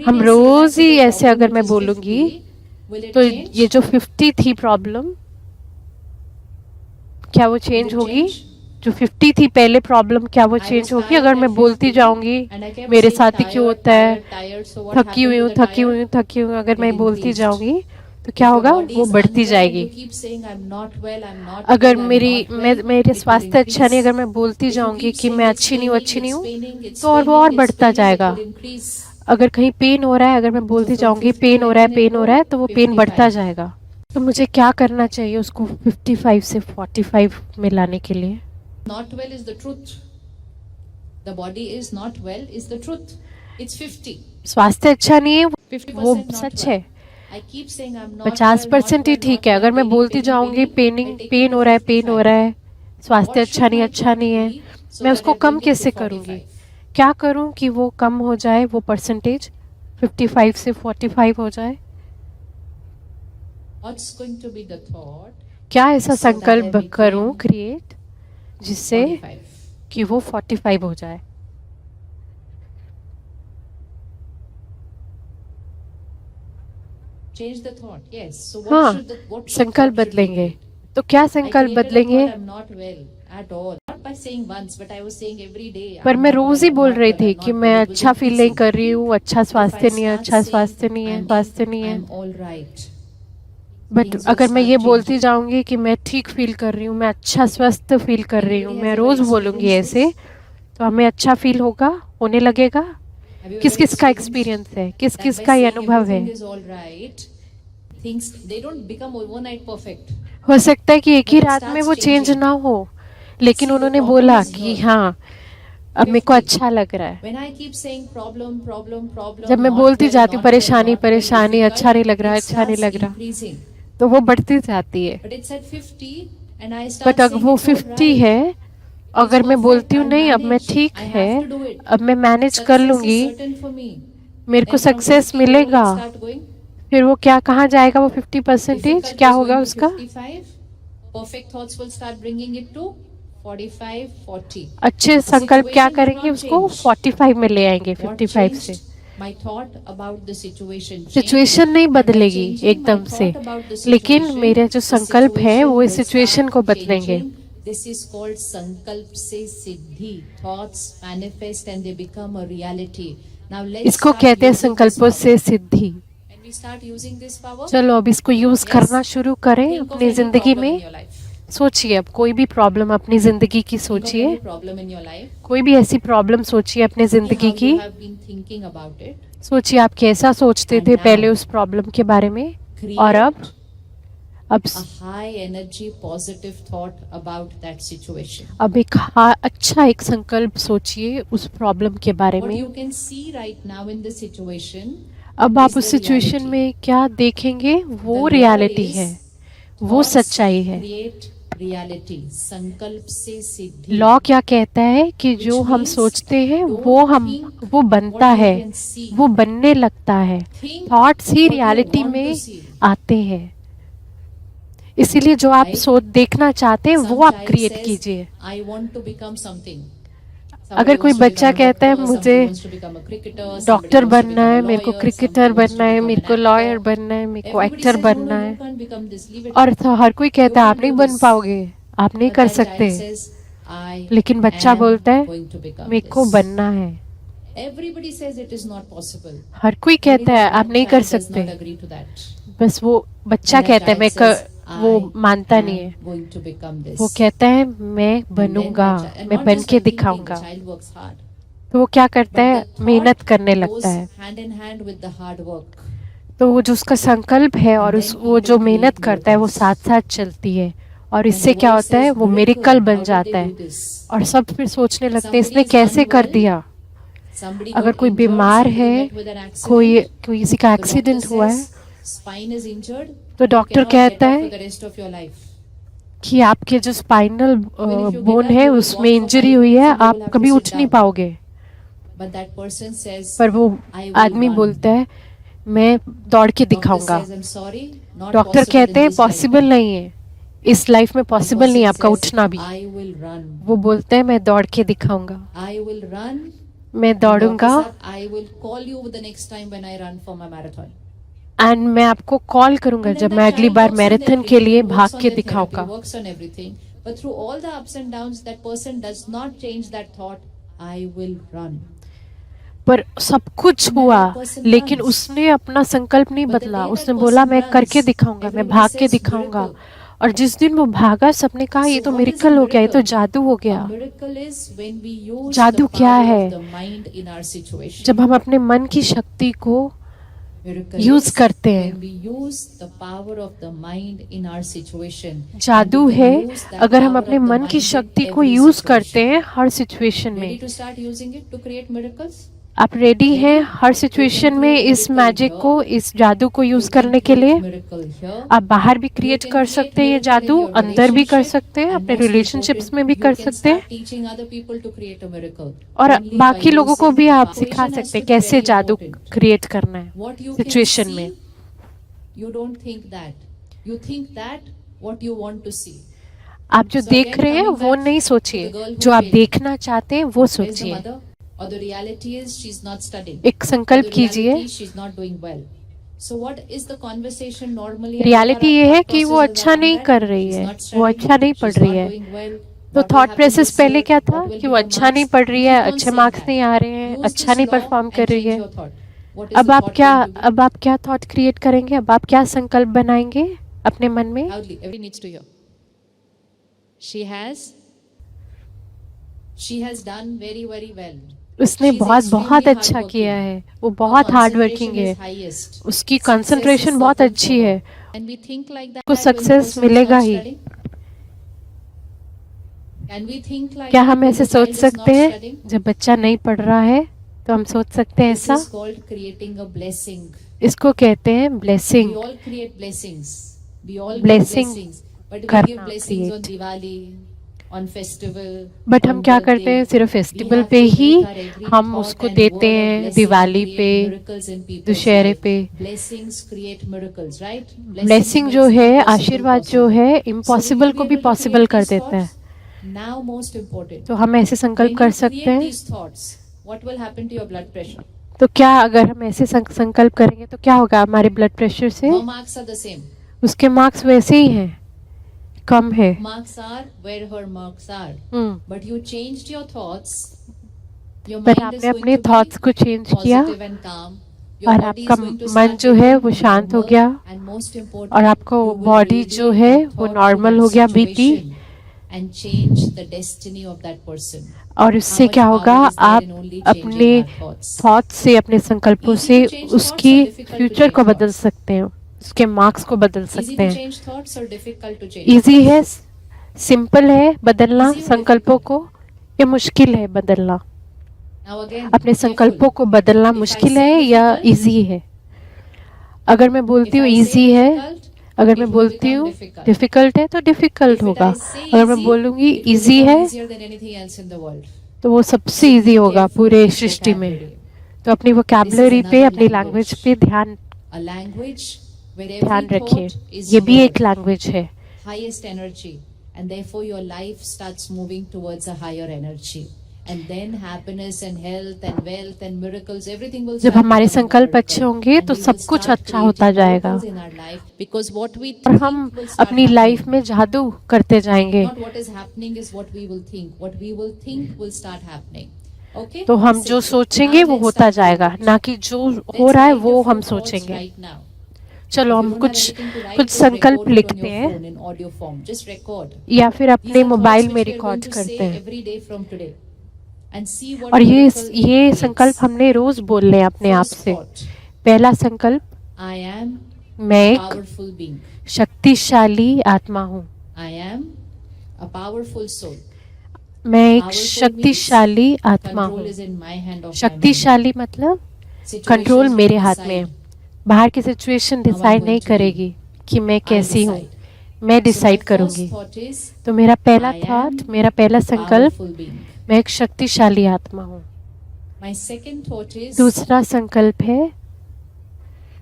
हम रोज ही ऐसे अगर मैं बोलूंगी तो ये जो 50 थी प्रॉब्लम, क्या वो चेंज होगी? जो 50 थी पहले प्रॉब्लम, क्या वो चेंज होगी अगर मैं बोलती जाऊंगी मेरे साथ ही क्यों होता है, थकी हुई हूँ, थकी हुई हूँ, थकी हुई हूँ, अगर मैं बोलती जाऊंगी तो क्या If your होगा, body वो is बढ़ती unwell, जाएगी। you keep saying, "I'm not well, I'm not अगर well, I'm मेरी not well," मेरे it will स्वास्थ्य अच्छा नहीं, increase. अगर मैं बोलती If you जाऊंगी keep कि मैं saying it's अच्छी नहीं हूँ, paining, अच्छी नहीं it's हूँ, paining, it's तो और वो और paining, it's बढ़ता paining, it जाएगा। will increase. अगर कहीं पेन हो रहा है, अगर मैं So बोलती from जाऊंगी 50 पेन हो रहा है, when it पेन हो रहा है, go तो वो पेन बढ़ता 55. जाएगा। तो मुझे क्या करना चाहिए उसको 55 से 45 में लाने के लिए? Not well is the truth. The body is not well is the truth. It's 50. स्वास्थ्य अच्छा नहीं है, वो 50% not सच well. है। I keep saying I'm not 50% he well, ठीक है। अगर मैं paining, बोलती paining, जाऊंगी paining, I take it pain to हो रहा है, पेन हो 55. रहा है, स्वास्थ्य What अच्छा should नहीं, my अच्छा thought नहीं है, be so मैं that उसको I come bring it to कैसे करूंगी? 45? क्या करूं कि वो कम हो जाए, वो परसेंटेज 55 से 45 हो जाए? What's going to be the thought क्या ऐसा so that I संकल्प करूं became क्रिएट जिससे 45? कि वो 45 हो जाए? Change the thought. Yes. So what हाँ, should the what should संकल्प thought should be बदलेंगे। created? तो क्या I संकल्प created a बदलेंगे? thought I'm not well at all. Not by saying once, but I was saying every day. पर I'm मैं not rose well, he I'm बोल not रही well, थी I'm कि not मैं well. It was अच्छा feel नहीं increasing. कर रही हूँ, अच्छा If I स्वास्थ्य नहीं है, start अच्छा saying स्वास्थ्य नहीं है, स्वास्थ्य नहीं है। I'm all right, but things will अगर मैं ये start बोलती changing. जाऊंगी कि मैं ठीक फील कर रही हूँ, मैं अच्छा स्वस्थ फील कर रही हूँ, Anybody मैं has ever रोज बोलूंगी experienced ऐसे, this? तो हमें अच्छा फील होगा, होने लगेगा। Have you किस ever किस का experienced एक्सपीरियंस है, किस that किस by का ये saying अनुभव है? everything is all right, things they don't become overnight perfect. हो सकता है कि एक ही But it रात में starts वो चेंज changing. ना हो, लेकिन See, the उन्होंने problem बोला is कि here. हाँ अब मेरे को 50. अच्छा लग रहा है। When I keep saying problem, problem, problem, जब मैं not बोलती well, जाती हूँ not well, परेशानी not well, परेशानी, अच्छा नहीं difficult, लग रहा, it अच्छा नहीं starts लग रहा, increasing. तो वो बढ़ती जाती है। But it's at 50 and I but start अगर saying वो it's all 50 right. है, It's अगर मैं perfect. बोलती हूँ I'll नहीं अब मैं manage. ठीक I है, have to do it. अब मैं मैनेज कर Success is लूंगी, certain for me. मेरे को Then from success 50, where will मिलेगा, it start going? फिर वो क्या कहाँ जाएगा? वो 50% Difficult क्या is होगा going to उसका? 55. Perfect thoughts will start bringing it to 45, 40. अच्छे The संकल्प क्या situation did करेंगे? not उसको change. 45 में ले आएंगे, What 55 से। changed? My thought about the situation changed. Situation नहीं And by बदलेगी changing my एकदम से, thought about the लेकिन situation, मेरे जो the संकल्प है वो इस will सिचुएशन start को बदलेंगे। changing. This is called sankalp se siddhi. Thoughts manifest and they become a reality. Now let's इसको start कहते हैं using this संकल्पों power. से सिद्धि। When we start using this power, चलो अब इसको यूज yes, करना शुरू करें think of अपनी any जिंदगी problem in में। your life. सोचिए, अब कोई भी प्रॉब्लम अपनी जिंदगी की Think of सोचिए, any problem in your life. कोई भी ऐसी प्रॉब्लम सोचिए अपने See जिंदगी how की। you have been thinking about it. सोचिए आप कैसा सोचते And थे now, पहले उस प्रॉब्लम के बारे में, और Create अब a high energy positive thought about that situation. एक अच्छा एक संकल्प सोचिए उस प्रॉब्लम के बारे What में। you can see right now in the situation अब is आप उस the सिचुएशन reality. में क्या देखेंगे? वो The law रियलिटी is है, वो thoughts सच्चाई है। create reality. संकल्प से सिद्धि. लॉ क्या कहता है कि Which जो हम means सोचते हैं don't वो बनता what you है, can see. वो बनने लगता है। Think thoughts he what you reality want to में see. आते हैं। इसीलिए जो आप Right? देखना चाहते हैं Some वो आप child क्रिएट says, कीजिए। I want to become something. अगर कोई बच्चा कहता है मुझे डॉक्टर बनना है, मेरे को क्रिकेटर बनना है, मेरे को लॉयर बनना है, मेरे को एक्टर बनना है, और हर कोई कहता है आप नहीं बन पाओगे, आप नहीं कर सकते, लेकिन बच्चा बोलता है मेरे को बनना है। Everybody says it is not possible. हर कोई कहता है आप नहीं कर सकते, बस वो बच्चा कहता है वो मानता नहीं है, वो कहता है मैं बनूंगा, मैं बन के दिखाऊंगा। तो वो क्या करता है? मेहनत करने लगता है। तो वो जो उसका संकल्प है और वो जो मेहनत करता है वो साथ साथ चलती है, और इससे क्या होता है? वो मिरेकल बन जाता है, और सब फिर सोचने लगते हैं इसने कैसे कर दिया। अगर कोई बीमार है, कोई किसी का एक्सीडेंट हुआ है, तो डॉक्टर कहता है कि आपके जो स्पाइनल बोन है उसमें इंजरी हुई है, आप कभी उठ नहीं पाओगे। पर वो आदमी बोलता है मैं दौड़ के दिखाऊंगा। डॉक्टर कहते हैं पॉसिबल नहीं है, इस लाइफ में पॉसिबल नहीं आपका उठना भी। वो बोलते हैं मैं दौड़ के दिखाऊंगा, मैं दौड़ूंगा, एंड मैं आपको कॉल करूंगा जब मैं अगली बार मैराथन के लिए भाग के दिखाऊंगा। ऊपर सब कुछ हुआ, लेकिन उसने अपना संकल्प नहीं बदला। उसने बोला मैं करके दिखाऊंगा, मैं भाग के दिखाऊंगा। और जिस दिन वो भागा, सबने कहा ये तो मिरेकल हो गया, ये तो जादू हो A गया। miracle is when we use जादू the क्या power है? of the mind in our situation. जब हम अपने मन की शक्ति को Miracle यूज is करते हैं। when we use the power of the mind in our situation. जादू And we है can use that अगर हम power अपने of the मन की mind in शक्ति को every यूज situation. करते हैं हर सिचुएशन में। Ready to start using it to create miracles? आप रेडी हैं हर सिचुएशन में इस मैजिक को, इस जादू को यूज You can करने के create लिए? miracle here. आप बाहर भी क्रिएट You कर can सकते हैं ये create miracle जादू, in your अंदर भी कर relationship, सकते हैं, and अपने most रिलेशनशिप्स important, में भी you कर can सकते हैं, start teaching other people to create a miracle. और Only by बाकी लोगों को using भी the आप power. सिखा Situation has सकते हैं to be कैसे very जादू important. क्रिएट करना है What you can situation see, में। you don't think that. You think that what you want to see. आप जो So देख again, रहे हैं coming वो back नहीं to सोचिए, the girl who जो आप failed. देखना चाहते हैं वो Where is the सोचिए। mother? Or the reality is she's not studying. एक संकल्प Or the कीजिए। reality is she's not doing well. So what is the conversation normally? Reality ये है कि वो processes अच्छा around नहीं that? कर रही She's है, not वो studying, अच्छा नहीं पढ़ she's रही not है। doing well. तो What will thought happen process this पहले year? क्या था What will कि be वो the अच्छा नहीं marks? पढ़ रही You है, keep on अच्छे saying मार्क्स that. नहीं आ रहे हैं, Use अच्छा this नहीं law परफॉर्म कर and रही change है। your thought. What is अब the आप thought क्या going to be? अब आप क्या थॉट क्रिएट करेंगे? अब आप क्या संकल्प बनाएंगे अपने मन में? Loudly, everybody needs to hear. She has done very, very well. उसने She's बहुत बहुत extremely अच्छा hardworking. किया है, वो Her बहुत हार्ड वर्किंग concentration है, is highest. उसकी Success is कंसंट्रेशन बहुत certain अच्छी for her. है, And we think like that को when the success person is मिलेगा not he. studying? Can we think like क्या that हम when ऐसे the सोच child is सकते not हैं studying? जब बच्चा नहीं पढ़ रहा है तो हम सोच सकते हैं This ऐसा? is called creating a blessing. इसको कहते हैं We blessing. all create blessings. We all give Blessing blessings. But we करना, give blessings on create। Diwali, on festival, but हम on क्या करते birthday. हैं, सिर्फ We फेस्टिवल have पे to he make our every हम thought उसको and देते word a हैं, blessing and दिवाली create पे, miracles in people's दुशहरे life. पे। Blessings create miracles, right? Blessing जो makes है, impossible आशीर्वाद जो possible. है, So will इम्पॉसिबल you को be भी able to पॉसिबल create कर these देता है। thoughts? Now most important. तो हम ऐसे संकल्प When कर you सकते create हैं। these thoughts, what will happen to your blood pressure? तो क्या अगर हम ऐसे संकल्प करेंगे तो क्या होगा हमारे ब्लड प्रेशर से? Her marks are the same. उसके मार्क्स वैसे ही हैं, कम है। Marks are where her marks are. But you changed your thoughts. Your but mind is आपने going अपने to be थॉट्स को चेंज किया positive and calm. Your और body is आपका going to मन start जो है getting वो शांत हो normal. गया And most important, और आपको you will बॉडी really जो है give वो thought to नॉर्मल that हो गया, BP. situation and change the destiny of that person. और इससे How much क्या होगा, power is there आप in only अपने changing our thoughts? थॉट्स से, अपने संकल्पों Easy से to change thoughts उसकी or difficult to future change को बदल thoughts? सकते हैं, उसके मार्क्स को बदल Easy सकते to हैं। change thoughts or difficult to change easy thoughts? है, सिंपल है बदलना Easy or संकल्पों difficult? को, या मुश्किल है बदलना? Now again, अपने संकल्पों careful. को बदलना If I मुश्किल say है या difficult, इजी है? अगर मैं बोलती If हूँ I say इजी है, difficult, अगर it मैं will बोलती become हूँ difficult. डिफिकल्ट है तो डिफिकल्ट If होगा। I say अगर मैं easy, बोलूंगी it will इजी become है easier than anything else in the world. तो वो सबसे So इजी be होगा careful पूरे with this सृष्टि में। vocabulary. तो अपनी वोकैबुलरी पे, another अपनी language. लैंग्वेज पे ध्यान A language where ध्यान every रखिए। thought is ये भी heard, एक लैंग्वेज है। highest energy, and therefore your life starts moving towards a higher energy. And then happiness and health and wealth and miracles, everything will जब start हमारे becoming a संकल्प miracle. अच्छे होंगे And तो we सब will कुछ start अच्छा होता creating जाएगा miracles in our life, because what we और think हम will start अपनी लाइफ happening. में जादू करते जाएंगे। Not what is happening is what we will think. What we will think will start happening. Okay? तो हम जो Six. सोचेंगे Now वो let's होता start doing जाएगा, it. ना कि जो Let's हो रहा है write वो your हम few thoughts सोचेंगे। right now. चलो If हम you don't have कुछ anything to write, कुछ just संकल्प record it on लिखते your हैं phone in audio form. Just record. या फिर These अपने are thoughts मोबाइल which में we are going record to करते say हैं। every day from today. And see what और miracle it ये creates. संकल्प हमने रोज बोलने हैं अपने आप First से। thought, पहला संकल्प, I am मैं a एक powerful being. शक्तिशाली आत्मा हूँ। I am a powerful soul. मैं एक Powerful शक्तिशाली आत्मा Control हूँ। is in my hand of my mind. शक्तिशाली मतलब Situations कंट्रोल will मेरे हाथ में है। decide. बाहर की situation How I'm decide going नहीं to करेगी कि मैं I कैसी हूँ, decide. मैं So my डिसाइड first करूंगी। thought is, तो मेरा पहला I थॉट, am मेरा पहला संकल्प, powerful being. मैं एक शक्तिशाली आत्मा हूँ। My second thought is, दूसरा संकल्प है,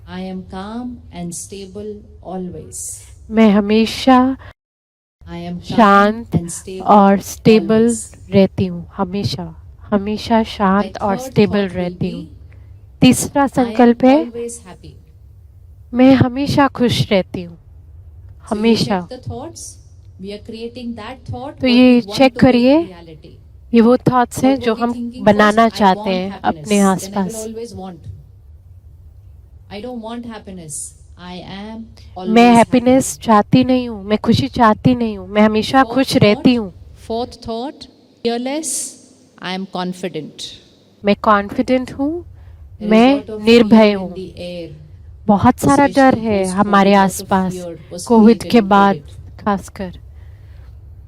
I am calm and stable always. मैं हमेशा I am calm शांत and stable और स्टेबल always. रहती हूँ। हमेशा हमेशा My शांत और third स्टेबल thought will रहती be, हूँ। तीसरा I am संकल्प है, always happy. मैं हमेशा खुश रहती हूँ। So you हमेशा। check the thoughts. We are creating that thought. तो what ये we want check to make करिए। reality. ये वो थॉट्स हैं What जो were we हम thinking बनाना first? I चाहते want हैं happiness. अपने Then I will आसपास। always want. I don't want happiness. I am मैं always happy. हैप्पीनेस चाहती नहीं हूँ, मैं खुशी चाहती नहीं हूँ, मैं हमेशा खुश रहती हूँ। Fourth thought, fearless. I am confident. मैं कॉन्फिडेंट हूँ, There is मैं lot of निर्भय fear in हूँ। the air. बहुत सारा डर Especially है post-COVID, हमारे lot of आसपास, fear was कोविड created के in बाद COVID. खासकर।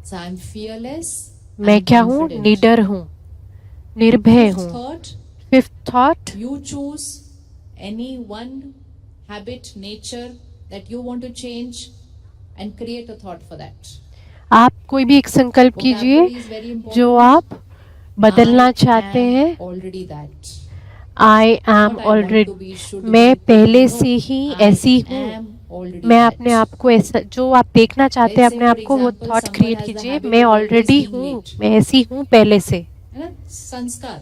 So I am fearless. मैं I'm क्या हूँ? confident. निडर हूँ, निर्भय Fifth हूँ। thought, fifth thought, you choose any one habit, nature that you want to change and create a thought for that. आप कोई भी एक संकल्प कीजिए Vocabulary is very important. जो आप बदलना I चाहते am हैं। already that. I am Not I want to already, be, should मैं be, पहले no, से ही I ऐसी हूँ। am already मैं that. अपने आप को ऐसा, जो आप देखना चाहते हैं Let's say अपने for आप को, वो example, thought someone create has the कीजिए, habit मैं of always ऑलरेडी being हूँ, late. मैं ऐसी हूँ पहले से। है ना? संस्कार,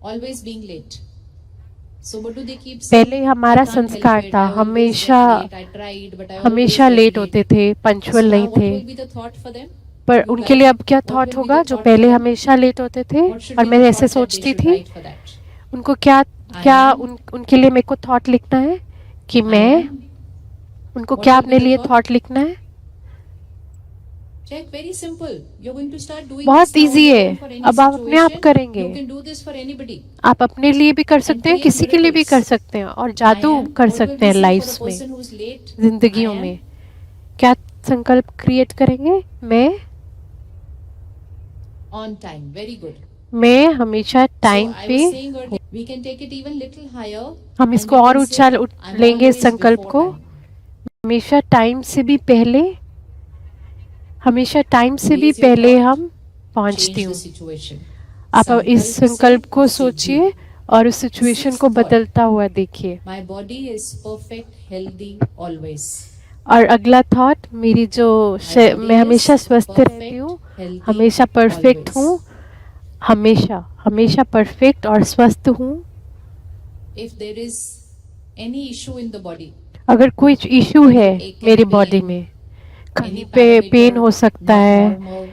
always being late. So what do they keep saying? पहले हमारा I can't help संस्कार it. था, I always हमेशा get late. I tried, but I always हमेशा get लेट late. होते थे, So पंचुअल now नहीं what थे। will be the thought for them? पर You उनके guys, लिए अब क्या what थॉट will be होगा? the जो thought पहले for them? हमेशा लेट होते थे What should और be मैं the ऐसे thought that they सोचती should थी, write for that? उनको क्या I क्या am- उनके लिए मेरे को थॉट लिखना है कि I मैं, am. उनको What क्या will be अपने the लिए thought? थॉट लिखना है? Check, very simple. You're going to start doing बहुत this now on easy your है, own for any अब आप अपने आप situation. करेंगे। You can do this for anybody. आप अपने लिए भी कर सकते हैं, create किसी के लिए भी miracles. कर सकते हैं, और I जादू am. कर What will सकते we हैं say for a लाइफ्स में, person who's late? जिंदगियों I am. में। क्या संकल्प क्रिएट करेंगे? On time. Very good. मैं हमेशा टाइम So I पे। was saying earlier, we can take it even little higher. हम and इसको we और can ऊंचा say, I'm लेंगे इस always संकल्प before को। time. हमेशा टाइम से भी पहले, हमेशा टाइम से भी Raise your पहले thought, हम पहुंचती change हूँ। the situation. आप अब इस संकल्प से संकल्प को सिद्धि। सोचिए और उस सिचुएशन Sixth को thought. बदलता हुआ देखिए। My body is perfect, healthy, always. और अगला थॉट, मेरी जो मैं हमेशा स्वस्थ रहती हूँ, हमेशा परफेक्ट हूँ, हमेशा हमेशा परफेक्ट और स्वस्थ हूँ। If there is any issue in the body, अगर कोई इशू है एक मेरी pain, बॉडी में, कहीं any पे parameter पेन हो सकता not है, normal,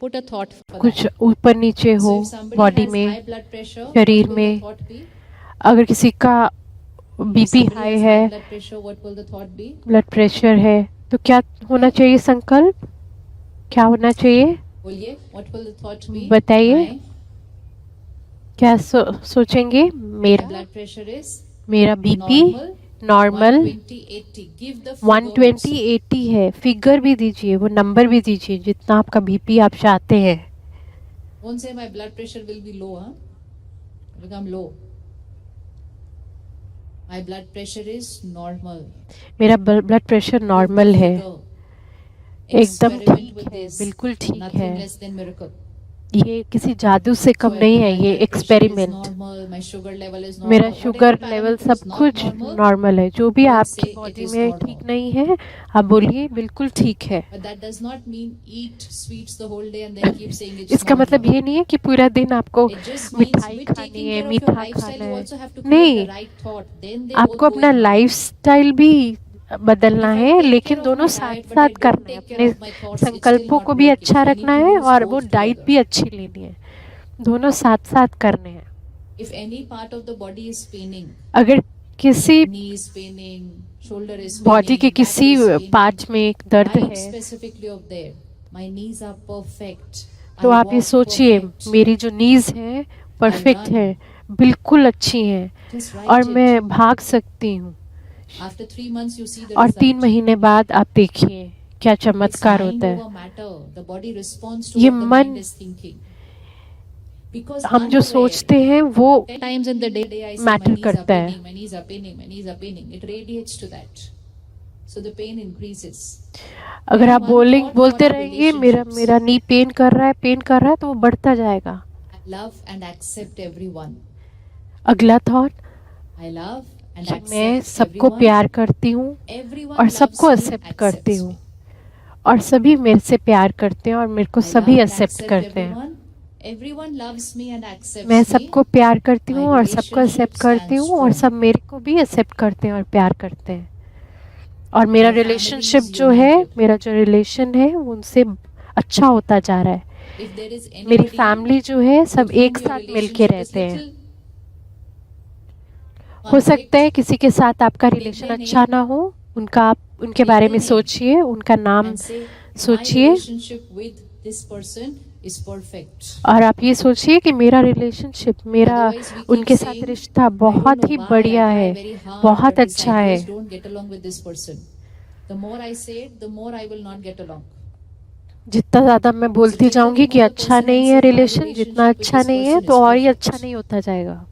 put a thought for कुछ that. ऊपर नीचे हो So if somebody body has में, high blood pressure, शरीर what will the में, thought be? अगर किसी का If BP somebody high has है, high blood pressure, what will the thought be? Blood pressure है, तो क्या होना चाहिए संकल्प? क्या होना चाहिए? बोलिए, what will the thought be? बताइए। My क्या सोचेंगे? मेरा blood pressure is मेरा BP normal, normal 120/80. Give the figure 120/80 है। फिगर भी दीजिए, वो नंबर भी दीजिए जितना आपका बीपी आप चाहते हैं। also. Won't say my blood pressure will be low, huh? Become low. My blood pressure is normal. मेरा ब्लड प्रेशर नॉर्मल है, एकदम Experiment ठीक with है, this. बिल्कुल ठीक Nothing है। less than miracle. ये किसी जादू से कम So नहीं है, my ये blood pressure is experiment. normal, my sugar level is normal. मेरा Whatever sugar parameter level is सब not कुछ normal, नॉर्मल है। जो भी don't आपकी say it बॉडी is में normal. ठीक नहीं है, आप बोलिए बिल्कुल ठीक है। But that does not mean eat sweets the whole day and then keep saying it's इसका मतलब normal. ये नहीं है कि पूरा दिन आपको It just means मिठाई with खानी taking है, care of your मीठा lifestyle, खाना you है। also have to create नहीं, the right thought. Then they आपको both go अपना in hand. लाइफस्टाइल भी बदलना If I है, take लेकिन care of दोनों my साथ diet, but साथ I don't करना है। take care अपने of my thoughts, it's still संकल्पों not को भी working. अच्छा So we रखना need to है use और वो both डाइट together. भी अच्छी लेनी है। दोनों साथ साथ करने हैं। If any part of the body is paining, अगर किसी knee is paining, shoulder is body के paining, किसी back is paining, पार्ट में एक दर्द right है, specifically of there, my knees are perfect. तो I आप ये walk सोचिए, perfect. मेरी जो नीज है परफेक्ट run. है, बिल्कुल अच्छी हैं, Just और write it. मैं भाग सकती हूँ। After 3 months, you see the और result. 3 महीने बाद आप देखिए क्या It's चमत्कार mind होता है। over matter. The body responds to ये what the मन, mind is thinking. Because हम जो unaware, सोचते हैं वो 10 times in the day I say matter my knees are करता है। paining, my knees are paining, my knees are paining. It radiates to that. So the pain increases. अगर आप One thought बोलते for our रहेंगे मेरा relationships. मेरा knee pain कर रहा है, पेन कर रहा है, तो वो बढ़ता जाएगा। I love and accept everyone. अगला थॉट, I love and कि accept मैं सबको everyone. प्यार करती हूँ Everyone और loves सबको me, एक्सेप्ट accepts करती हूँ, me. और सभी मेरे से प्यार करते हैं और मेरे को I सभी love and एक्सेप्ट accept करते हैं। everyone. Everyone loves me and accepts मैं me. सबको प्यार करती हूँ My और सबको एक्सेप्ट relationship करती stands हूँ और strong. सब मेरे को भी एक्सेप्ट करते हैं और प्यार करते हैं। और मेरा My family रिलेशनशिप is जो है, united. मेरा जो रिलेशन है वो उनसे अच्छा होता जा रहा है। If there is मेरी anybody फैमिली जो है सब with whom एक your साथ मिलके relationship is रहते हैं। little हो सकता है conflict, किसी के साथ आपका take रिलेशन their अच्छा name, ना हो, आप उनके take बारे their में name सोचिए, उनका नाम and say, my सोचिए relationship with this person is perfect. और आप ये सोचिए कि मेरा रिलेशनशिप, मेरा Otherwise, we keep उनके साथ saying, रिश्ता I don't बहुत know ही why I बढ़िया try है, very hard, बहुत but this, अच्छा I है। just don't get along with this person. The more I say it, the more I will not get along. जितना ज़्यादा मैं So बोलती take the जाऊंगी name कि of the अच्छा person and नहीं है say, my रिलेशन, जितना relationship with अच्छा this नहीं है person तो is और ही perfect. अच्छा नहीं होता जाएगा।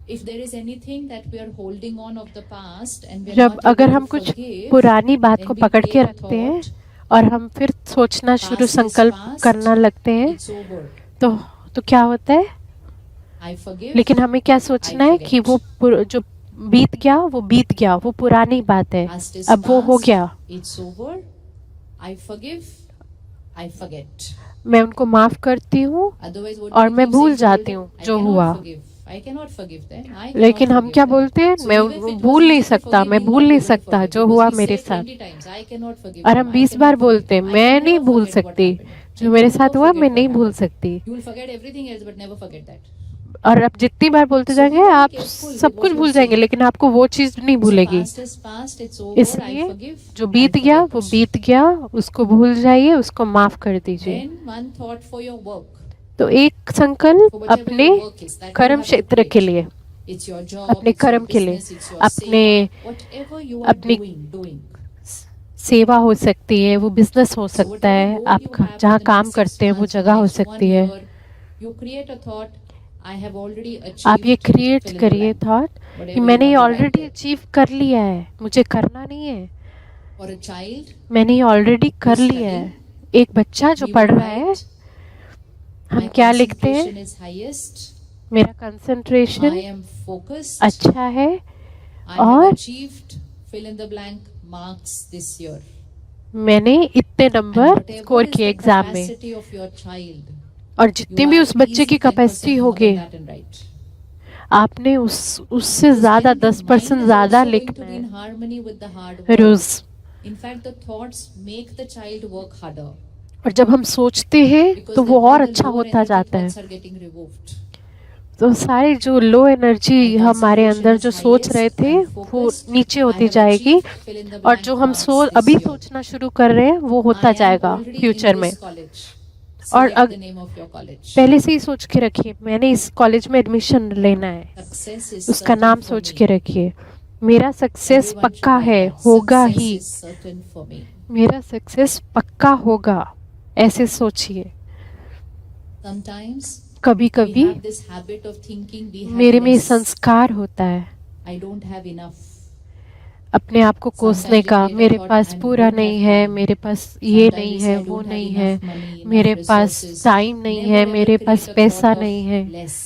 If there is anything that we are holding on of the past and we are जब not अगर able हम to कुछ forgive, पुरानी बात को then we पकड़ के create a रखते हैं thought, और हम फिर सोचना शुरू, past is संकल्प past, करना लगते हैं, it's over. तो क्या होता है? I forgive, लेकिन हमें क्या I सोचना है कि forget. जो बीत गया वो बीत गया, वो पुरानी बात है, Past is अब वो हो past, गया, it's over. I forgive, I forget. मैं उनको माफ करती हूँ Otherwise, what और do we मैं keep भूल saying to जाती children? हूँ I जो cannot हुआ। forgive. I cannot forgive them. I cannot लेकिन हम forgive क्या them. बोलते हैं, So मैं even if it was भूल नहीं easy to सकता, forgive, मैं we'll भूल not be नहीं able to सकता forgive जो because हुआ we मेरे say साथ। 20 times, I cannot forgive और them. हम I 20 बार cannot forgive बोलते हैं, them. I मैं can नहीं never भूल forget what सकती, happened. I जो मेरे can साथ never हुआ forget मैं what नहीं भूल happened. सकती। You will forget everything else, but never forget that. और अब जितनी बार बोलते So be जाएंगे very आप careful सब with कुछ what you भूल जाएंगे, say. लेकिन आपको वो चीज़ नहीं So भूलेगी। past is past. It's over. I इसलिए forgive. जो I बीत गया वो forget. बीत गया, उसको भूल जाइए, उसको माफ कर दीजिए। Then one thought for your work, तो एक for संकल्प whatever अपने your work is that you कर्म have to क्षेत्र के create. लिए, It's your job, अपने it's your कर्म के लिए, business, it's your अपने seva, whatever you are अपनी doing. सेवा हो सकती है, वो बिजनेस हो So सकता whatever है, goal you आपका have जहाँ for the काम next 6 करते हैं वो months, for the जगह हो next 1 सकती है। year, you create a thought, I have already आप ये achieved, create fill in the करिए blank, थॉट कि whatever you मैंने ये want to write already there. Achieve कर लिया है, मुझे करना नहीं है। For a child मैंने ये ऑलरेडी कर who's लिया है। studying, एक बच्चा जो we पढ़ will रहा है, write, हम my क्या लिखते हैं? concentration is highest, मेरा I कंसंट्रेशन am focused, अच्छा है I have और achieved, fill in the blank, marks this year. मैंने इतने And number whatever score is किए the एग्जाम में। capacity of your child, और जितनी you भी are उस बच्चे की easy 10% कैपेसिटी more होगी, than that and right. आपने उससे Because ज़्यादा then the 10% mind is ज़्यादा also going to लिखना be है in harmony with the hard work. Rose. In fact, the thoughts make the child work harder और जब हम सोचते हैं because तो then वो all और the अच्छा lower होता energy जाता है। thoughts are getting removed. तो सारी जो लो एनर्जी My हमारे concentration अंदर is जो सोच रहे highest, I थे am वो focused, नीचे I होती have जाएगी, achieved, fill in the और blank जो हम marks this अभी year. सोचना शुरू कर रहे हैं वो होता I am जाएगा already in फ्यूचर में। this college. और Select the name of your college. पहले से ही सोच के रखिए, मैंने इस कॉलेज में एडमिशन लेना है, Success is उसका certain नाम for सोच me. के रखिए। मेरा सक्सेस Everyone should पक्का write है, that. होगा Success he, is certain for me. मेरा सक्सेस पक्का होगा, ऐसे सोचिए। Sometimes कभी we कभी have this habit of thinking we have मेरे में less. संस्कार होता है I don't have enough. अपने आप को कोसने Sometimes का, we get a मेरे thought, पास I पूरा don't नहीं have है, time. मेरे पास ये Sometimes नहीं we say, है, I वो don't have नहीं है, enough money, enough मेरे पास resources. टाइम नहीं Never है, ever मेरे पास create a पैसा thought of नहीं है। less,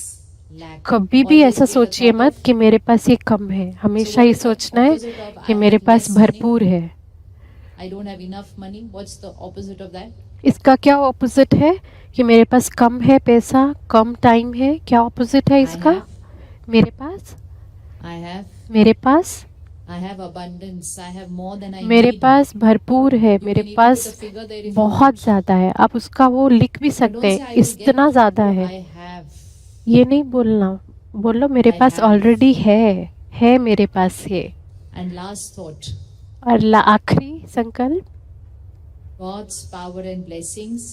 lack. कभी भी Always ऐसा create a सोचिए thought मत of. कि मेरे पास ये कम है, So हमेशा what ही is the सोचना है opposite of कि I मेरे have पास less money? भरपूर है। I don't have enough money. What's the opposite of that? इसका क्या ऑपोजिट है कि मेरे पास कम है पैसा, कम टाइम है? क्या ऑपोजिट है I इसका? have, मेरे पास, I have, मेरे पास, I have abundance. I have more than I मेरे need. पास भरपूर है, You मेरे can even pass put a figure there if you बहुत want. ज़्यादा है। आप उसका वो लिख भी But सकते don't say हैं, I will get. इतना ज़्यादा है, I have. ये नहीं बोलना। बोलो मेरे I पास have. ऑलरेडी है मेरे पास ये। And last thought. और आखिरी संकल्प, God's power and blessings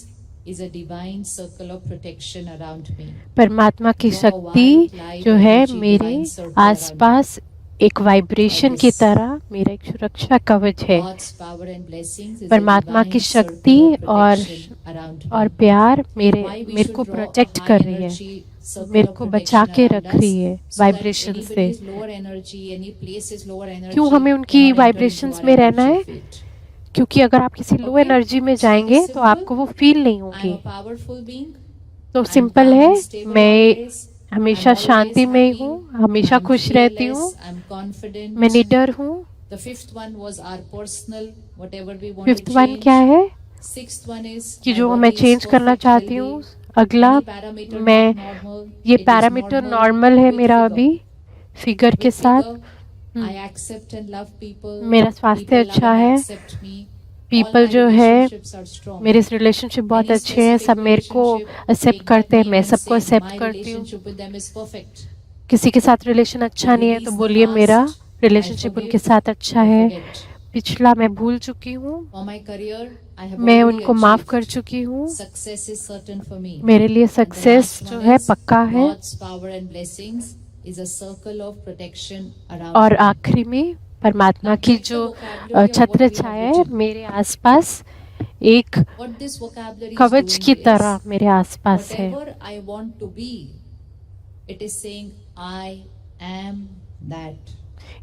is a divine circle of protection around me. परमात्मा की Draw a शक्ति white light जो है energy, मेरे divine circle around आसपास एक वाइब्रेशन Like की this. तरह मेरा एक सुरक्षा कवच है। God's power and blessings is a परमात्मा की divine शक्ति circle of और protection around और me. प्यार Why we मेरे should को draw a प्रोटेक्ट high कर रही है, energy circle मेरे of को बचा protection के around रख us, रही है so that वाइब्रेशन से। anybody's lower energy, any place's lower energy क्यों हमें उनकी cannot enter into vibrations our में रहना है? energy field. क्योंकि अगर आप किसी लो Okay? एनर्जी में Very जाएंगे तो simple. आपको वो फील नहीं I'm होगी। a powerful being. तो I'm सिंपल calm है, and stable मैं always. हमेशा I'm always शांति में happy. हूँ, हमेशा I'm खुश रहती हूँ, fearless. I'm confident. मैं निडर हूँ। The fifth one was our personal, whatever we want fifth to one change. क्या है Sixth one is कि my जो body मैं is चेंज करना perfect, चाहती healthy. हूँ। अगला, Any parameter मैं not normal, ये it is parameter normal normal है with मेरा figure. अभी फिगर के With साथ। figure, I accept and love people. मेरा स्वास्थ्य People love अच्छा and है, accept me. पीपल जो है मेरे रिलेशनशिप बहुत अच्छे हैं, सब मेरे को एक्सेप्ट करते हैं, मैं सबको एक्सेप्ट करती हूँ। किसी के साथ रिलेशन अच्छा नहीं है तो बोलिए मेरा रिलेशनशिप उनके साथ अच्छा है। पिछला मैं भूल चुकी हूँ, मैं उनको माफ कर चुकी हूँ। मेरे लिए सक्सेस जो है पक्का है। और आखिरी में परमात्मा की जो छत्र छाया है मेरे आसपास, एक कवच की तरह मेरे आसपास है।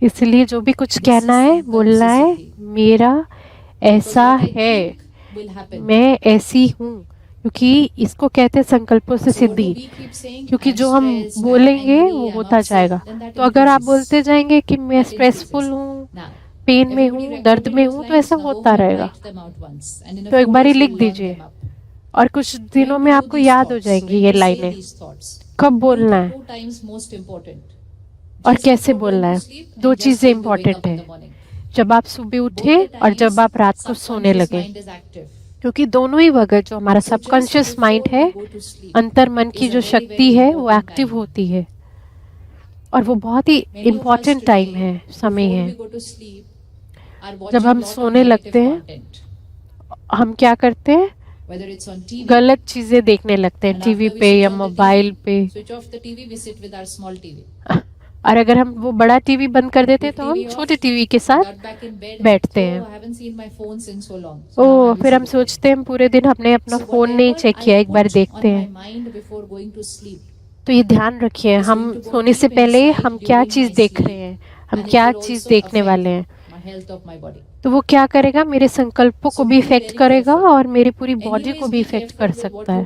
इसलिए जो भी कुछ कहना है, बोलना है, मेरा ऐसा है, मैं ऐसी हूँ, क्योंकि इसको कहते हैं संकल्पों से सिद्धि। क्योंकि जो हम बोलेंगे वो होता जाएगा। तो अगर आप बोलते जाएंगे कि मैं स्ट्रेसफुल हूँ, पेन में हूँ, दर्द में हूँ, तो ऐसा होता रहेगा। तो एक बार ही लिख दीजिए और कुछ दिनों में आपको याद हो जाएंगी ये लाइनें, कब बोलना है और कैसे बोलना है। दो चीजें इंपॉर्टेंट है, जब आप सुबह उठे और जब आप रात को सोने लगे, क्योंकि दोनों ही वक्त जो हमारा सबकॉन्शियस माइंड है, अंतर मन की जो शक्ति है वो एक्टिव होती है और वो बहुत ही इम्पोर्टेंट टाइम है, समय है। जब हम सोने लगते हैं हम क्या करते हैं, गलत चीजें देखने लगते हैं टीवी पे या मोबाइल पे। और अगर हम वो बड़ा टीवी बंद कर देते हैं तो हम छोटे टीवी के साथ बैठते हैं। ओ फिर हम सोचते हैं पूरे दिन हमने अपना फोन नहीं चेक किया, एक बार देखते हैं। तो ये ध्यान रखिए, हम सोने से पहले हम क्या चीज देख रहे हैं, हम क्या चीज देखने वाले हैं, तो वो क्या करेगा, मेरे संकल्पों को भी इफेक्ट करेगा और मेरी पूरी बॉडी को भी इफेक्ट कर सकता है।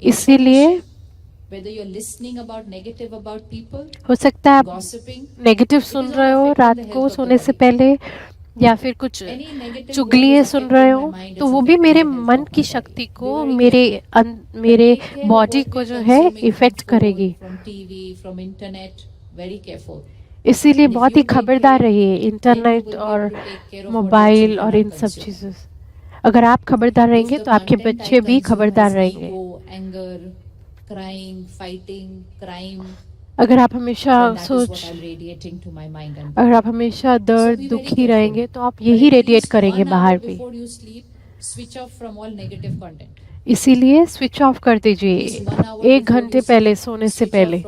इसीलिए हो सकता है आप नेगेटिव सुन रहे हो रात को सोने से पहले, या फिर कुछ चुगलियां सुन रहे हो, तो वो भी मेरे मन की शक्ति को, मेरे बॉडी को जो है इफेक्ट करेगी। इसीलिए बहुत ही खबरदार रहिए इंटरनेट और मोबाइल और इन सब चीज़ों से। अगर आप खबरदार रहेंगे तो आपके बच्चे भी खबरदार रहेंगे। अगर आप हमेशा दर्द दुखी रहेंगे तो आप यही रेडिएट करेंगे बाहर भी। इसीलिए स्विच ऑफ कर दीजिए 1 घंटे पहले, सोने से पहले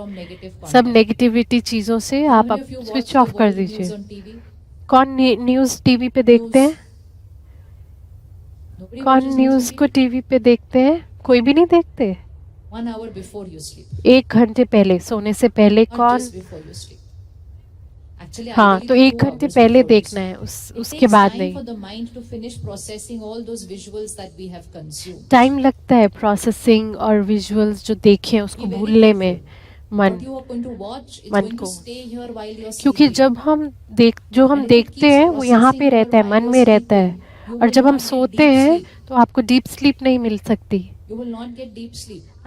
सब नेगेटिविटी चीज़ों से आप स्विच ऑफ कर दीजिए। कौन न्यूज़ टीवी पे देखते हैं? कौन न्यूज़ को टीवी पे देखते हैं? कोई भी नहीं देखते। 1 घंटे पहले, सोने से पहले कौन? हाँ, तो 1 घंटे पहले देखना है, उसके बाद नहीं। टाइम लगता है प्रोसेसिंग और विजुअल्स जो देखे उसको भूलने में मन को, क्योंकि जब हम देखते हैं वो यहाँ पे रहता है, मन में रहता है। और जब हम सोते हैं तो आपको डीप स्लीप नहीं मिल सकती,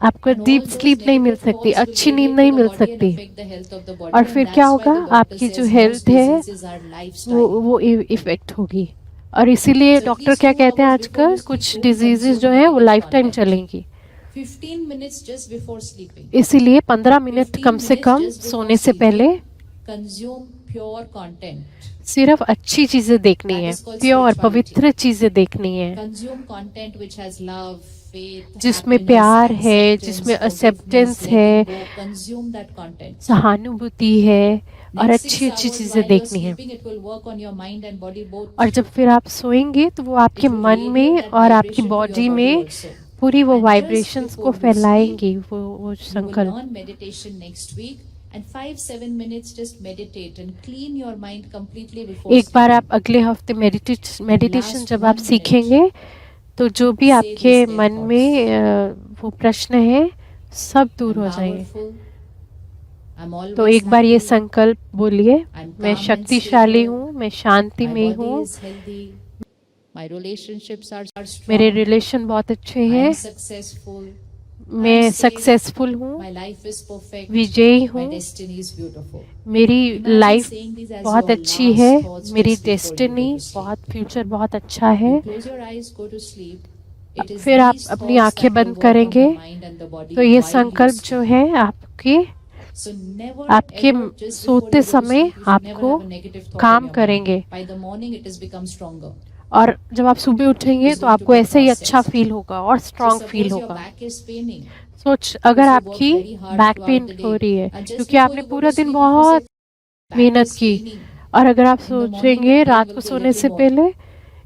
आपको डीप स्लीप नहीं मिल सकती, अच्छी नींद नहीं मिल सकती। और फिर क्या होगा, आपकी जो हेल्थ है वो इफेक्ट होगी। और इसीलिए डॉक्टर क्या कहते हैं आजकल, कुछ डिजीजेस जो है वो लाइफ टाइम चलेंगी। 15 minutes just before sleeping. इसीलिए 15 मिनट कम से कम सोने से पहले consume pure content. सिर्फ अच्छी चीजें देखनी है, प्योर पवित्र चीजें देखनी है, Consume content which has love, faith, जिसमें happiness, प्यार है, जिसमें acceptance, एक्सेप्टेंस forgiveness, है, letting go. Consume that content. सहानुभूति है और Next अच्छी 6 अच्छी hours चीजें while देखनी you're है। sleeping, it will work on your mind and body both. और जब फिर आप सोएंगे तो वो आपके मन में और आपकी बॉडी में पूरी वो वाइब्रेशंस को फैलाएंगी, वो संकल्प। learn meditation next week and 5-7 minutes just meditate and clean your mind completely before एक बार आप अगले हफ्ते मेडिटेशन जब आप सीखेंगे तो जो भी आपके मन में वो प्रश्न है सब दूर हो जाएंगे। तो एक बार ये संकल्प बोलिए, मैं शक्तिशाली हूँ, मैं शांति में हूँ, My relationships are strong. मेरे रिलेशन बहुत अच्छे I हैं, am successful. मैं सक्सेसफुल हूँ, My life is perfect. विजयी My हूँ, destiny is beautiful. मेरी Imagine life saying these as बहुत your अच्छी last है, thoughts मेरी just before you go destiny to sleep. बहुत, फ्यूचर बहुत अच्छा है। You close your eyes, go to sleep. It is फिर आप these अपनी thoughts आंखें that will बंद work on करेंगे the mind and the body तो ये while you संकल्प जो sleep. है आपके So never आपके ever just before सोते you go to समय sleep, you should never आपको have a negative thought काम in your करेंगे। mind. By the morning, it has become stronger. और जब आप सुबह उठेंगे It's तो going to आपको be ऐसे ही अच्छा processed. फील होगा और So strong feel suppose your होगा। back is paining सोच अगर because you worked आपकी very hard back throughout pain the हो day, रही है and just क्योंकि before आपने you go पूरा to दिन sleep, if you बहुत say back मेहनत is की, paining, और अगर आप in the morning the सोचेंगे pain रात will को be a सोने little से more. पहले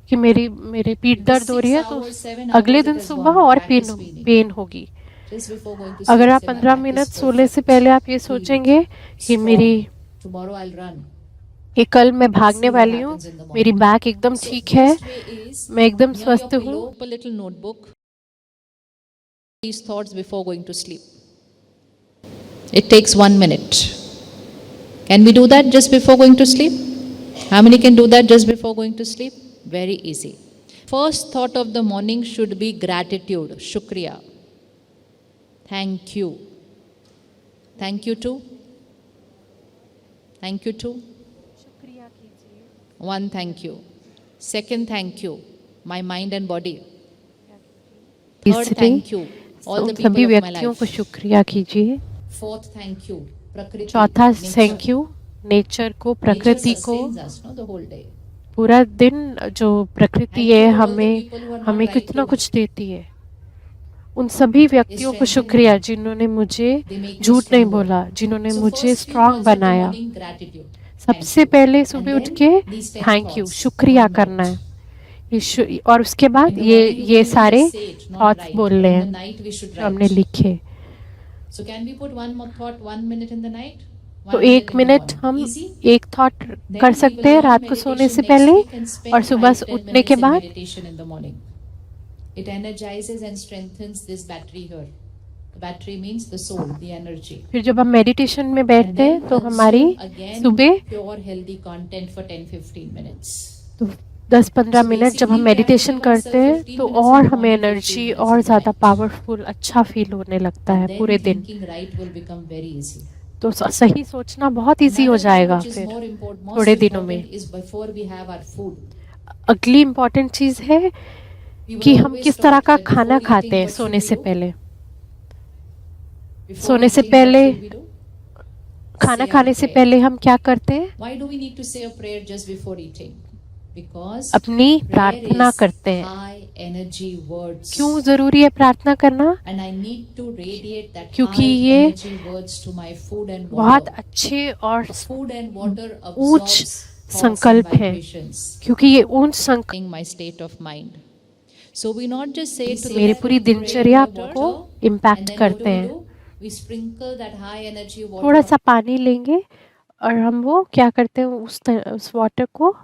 कि मेरी मेरी पीठ The दर्द हो रही 6 है, तो hours, 7 अगले hours it दिन has सुबह gone, और back pain is paining. Pain होगी। Just before going to अगर sleep, आप say my 15 back minute is सोने से perfect. पहले आप ये Feel सोचेंगे कि strong. Tomorrow I'll run. कल मैं भागने See what वाली हूँ, happens in the मेरी morning. बैक एकदम So ठीक है, best way is मैं एकदम near your स्वस्थ हूँ। pillow, keep a little notebook. These thoughts before going to sleep. It takes 1 minute. Can we do that just before going to sleep? How many can do that just before going to sleep? Very easy. First thought of the morning should be gratitude, shukriya. Thank you. Thank you too. Thank you too. One, thank you. Second, thank you. My mind and body. Third, तीसरी, thank you. All the उन people सभी of my व्यक्तियों life. को शुक्रिया कीजिए। Fourth, thank you. Prakriti, चौथा, nature. Thank you nature को, Nature प्रकृति को। sustains us, no, the whole day. पूरा दिन जो प्रकृति Thank है you to all the हमें people who are not हमें right कुछ ना today. कुछ देती है। उन सभी व्यक्तियों को strengthen शुक्रिया me. जिन्होंने मुझे They make me झूठ नहीं stronger. बोला, जिन्होंने So मुझे first few strong thoughts of the बनाया। morning, gratitude. Thank सबसे you. पहले And सुबह उठ then के these 10 थैंक यू, thoughts, शुक्रिया one करना night. है। और उसके बाद In the ये morning, ये we will सारे just say it, not thoughts write. बोलने But in the हैं night, we should जो हमने write. लिखे। So can we put one more thought, 1 minute in the night? तो 1 minute एक in the मिनट morning. हम Easy? एक थॉट Then कर we सकते will हैं learn रात को सोने meditation से next पहले, week and spend और सुबह 5-10 उठने के minutes in बाद meditation in the morning. It energizes and strengthens this battery here. The battery means the soul, the energy. फिर जब हम मेडिटेशन में And बैठते then हैं तो हमारी consume again सुबह pure healthy content for 10-15 minutes. तो 10-15 So मिनट जब हम basically, we have to meditation give करते ourselves हैं 15 तो minutes in और the हमें morning, 15 एनर्जी minutes और in the ज़्यादा night. पावरफुल अच्छा फील होने लगता है And then पूरे दिन। thinking right will become very easy. तो सही सोचना बहुत इजी हो Another thing जाएगा which is फिर more important, थोड़े most दिनों में। important is before we have our food. अगली इम्पोर्टेंट चीज़ है We were कि हम always किस तरह taught का that खाना before खाते eating, हैं what should सोने we से do? पहले। Before सोने से eating, what पहले, should we do? खाना Say our खाने से prayer. पहले हम क्या करते हैं? Why do we need to say a prayer just before eating? Because अपनी prayer प्रार्थना is करते हैं। high energy words. क्यों जरूरी है प्रार्थना करना? And I need to radiate that क्योंकि high ये energy words to my food and बहुत water. अच्छे और Food and water ऊंच absorbs thoughts and संकल्प हैं, vibrations. क्योंकि ये ऊंच संकल्प My state of mind. So we not just say to मेरे the पूरी food, pray दिनचर्या in the को water, and impact then what करते do we हैं। do? We sprinkle that high energy थोड़ा water सा पानी लेंगे और हम वो क्या करते हैं, उस वाटर को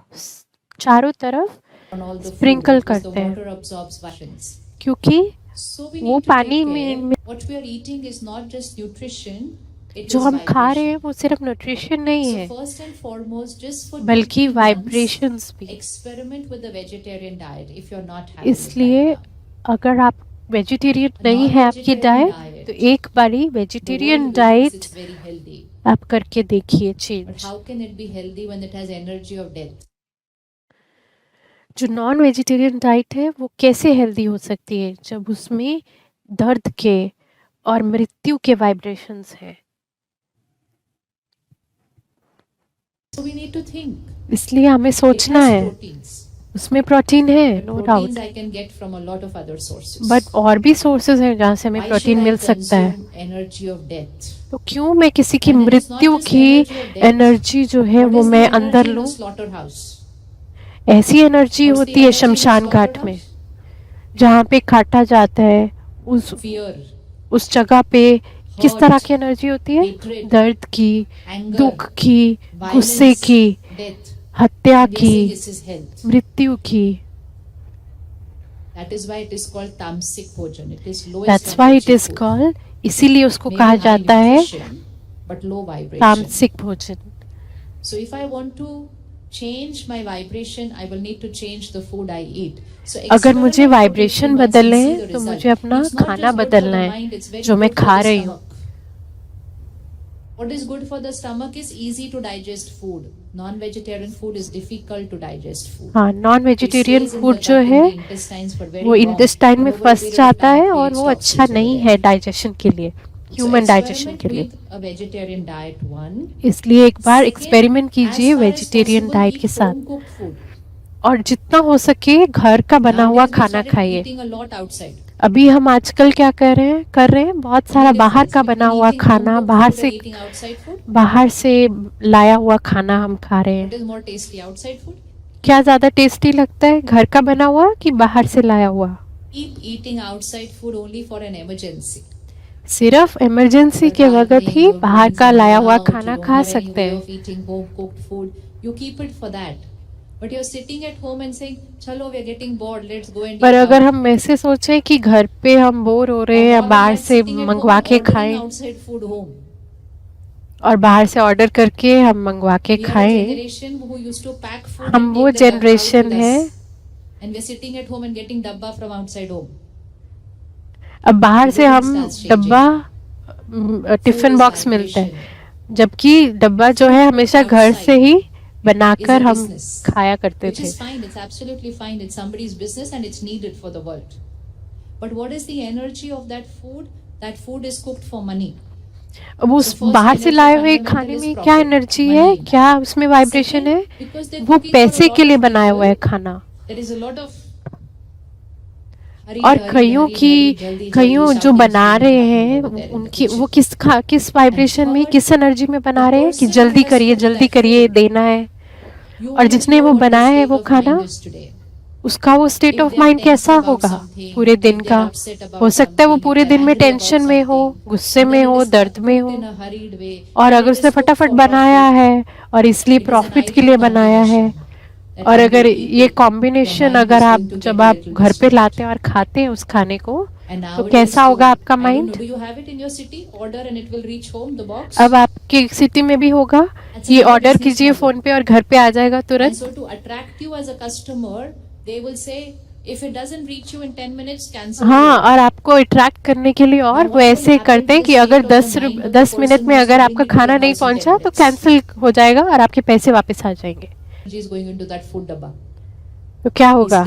चारों तरफ on all the food sprinkle because the करते हैं, water absorbs vibrations. क्योंकि So we वो need to पानी take care. में What we are eating is not just nutrition, it जो is हम खा रहे हैं vibration. वो सिर्फ न्यूट्रिशन नहीं So है, first and foremost, just for बल्कि 2-3 months, वाइब्रेशंस भी। experiment with the vegetarian diet if you're not happy with इसलिए right now. अगर आप वेजिटेरियन नहीं है आपकी डाइट, तो एक बारी The vegetarian world believes diet it's very healthy. आप करके देखिए But change. how can it be healthy when it has energy of death? जो नॉन वेजिटेरियन डाइट है वो कैसे हेल्दी हो सकती है जब उसमें दर्द के और मृत्यु के वाइब्रेशंस हैं? So we need to think. इसलिए हमें It सोचना has है। proteins. उसमें प्रोटीन है, But no proteins doubt, I can get from a lot of other sources. But और भी सोर्सेज हैं जहाँ से हमें Why प्रोटीन should I मिल सकता है। consume energy of death? तो क्यों मैं किसी की And it is not मृत्यु just की energy of death. एनर्जी जो है What वो is the मैं energy अंदर in a लूं? slaughterhouse? ऐसी एनर्जी What's the होती है energy in a शमशान घाट में, slaughterhouse? जहाँ पे काटा जाता है। Fear, उस जगह पे किस hurt, तरह की एनर्जी होती है? hatred, दर्द की, anger, दुख की, गुस्से violence, की, death. हत्या And they say की, this is health. मृत्यु की। That is why it is called tamasic bhojan. It is lowest That's why it energy is food. called, इसीलिए उसको Maybe कहा high जाता है nutrition, but low vibration. तामसिक भोजन। So if I want to change my vibration, I will need to change the food I eat. So अगर मुझे experiment for 2 to 3 vibration months and बदलने see हैं the तो result. मुझे अपना It's not खाना just good for बदलना the है mind, it's very जो मैं good for खा the रही हूँ. stomach. What is good for the stomach is easy to digest food. Non-vegetarian food is difficult to digest food. हाँ, non It vegetarian stays in food the जो gut, in है the intestines for very वो long. Intestine में And over a फंस period of जाता time है और creates वो अच्छा toxins over नहीं there. है डाइजेशन के लिए, So ह्यूमन डाइजेशन experiment के लिए. with a vegetarian diet, one. इसलिए एक बार Second, एक्सपेरिमेंट as कीजिए far as vegetarian possible, diet eat के साथ home cooked food. और जितना हो सके घर का बना हुआ Nowadays we खाना started खाइए. eating a lot outside. अभी हम आजकल क्या कर रहे हैं बहुत Any सारा बाहर difference का between बना हुआ eating home खाना, cooked food and eating outside food? बाहर से लाया हुआ खाना हम खा रहे What हैं. is more tasty, outside food? क्या ज़्यादा टेस्टी लगता है, घर का बना हुआ कि बाहर से लाया हुआ? Keep eating outside food only for an emergency. सिर्फ इमरजेंसी के You're वक्त traveling, ही you're बाहर going का somewhere लाया हुआ out, you खाना don't खा have any सकते way हैं. of eating home cooked food. You keep it for that. But you're sitting at home and saying, "Chalo, we're getting bored. Let's go and पर eat अगर out." हम ऐसे सोचें कि घर पे हम बोर हो रहे Or हैं या more or बाहर less से sitting at home मंगवा and के ordering खाएं outside food home. और बाहर से ऑर्डर करके हम मंगवा के We are a खाएं, generation who used to pack food हम and वो take the dabba out generation with है. us. And we're sitting at home and getting dabba from outside home. अब बाहर The से rhythm हम starts changing. डब्बा Food tiffin is box मिलता है, vibration. जबकि डब्बा जो है हमेशा घर से ही Is बनाकर a हम business. खाया करते Which थे. is fine, it's absolutely fine. It's somebody's business and it's needed for the world. But what is the energy of that food? That food is cooked for money. अब So उस first बाहर से energy लाए हुए fundamental खाने is में profit, क्या energy money है, in that. क्या उसमें वाइब्रेशन है? Second, because they're वो cooking for a पैसे lot के लिए of बनाया हुआ है people, खाना. there is a lot of और कईयों जो बना रहे हैं उनकी वो किस वाइब्रेशन में, किस एनर्जी में बना रहे हैं कि जल्दी करिए देना है. और जिसने वो बनाया है वो खाना, उसका वो स्टेट ऑफ माइंड कैसा होगा पूरे दिन का? हो सकता है वो पूरे दिन में टेंशन में हो, गुस्से में हो, दर्द में हो. और अगर उसने फटाफट बनाया है और इसलिए प्रॉफिट के लिए बनाया है, और अगर ये कॉम्बिनेशन अगर आप जब आप घर पे लाते हैं और खाते हैं उस खाने को, तो कैसा होगा आपका माइंड? अब आपके सिटी में भी होगा, ये ऑर्डर कीजिए फोन पे और घर पे आ जाएगा तुरंत. हाँ, और आपको अट्रैक्ट करने के लिए और वो ऐसे करते हैं कि अगर 10 मिनट में अगर आपका खाना नहीं पहुंचा तो कैंसिल हो जाएगा और आपके पैसे वापस आ जाएंगे. तो क्या होगा?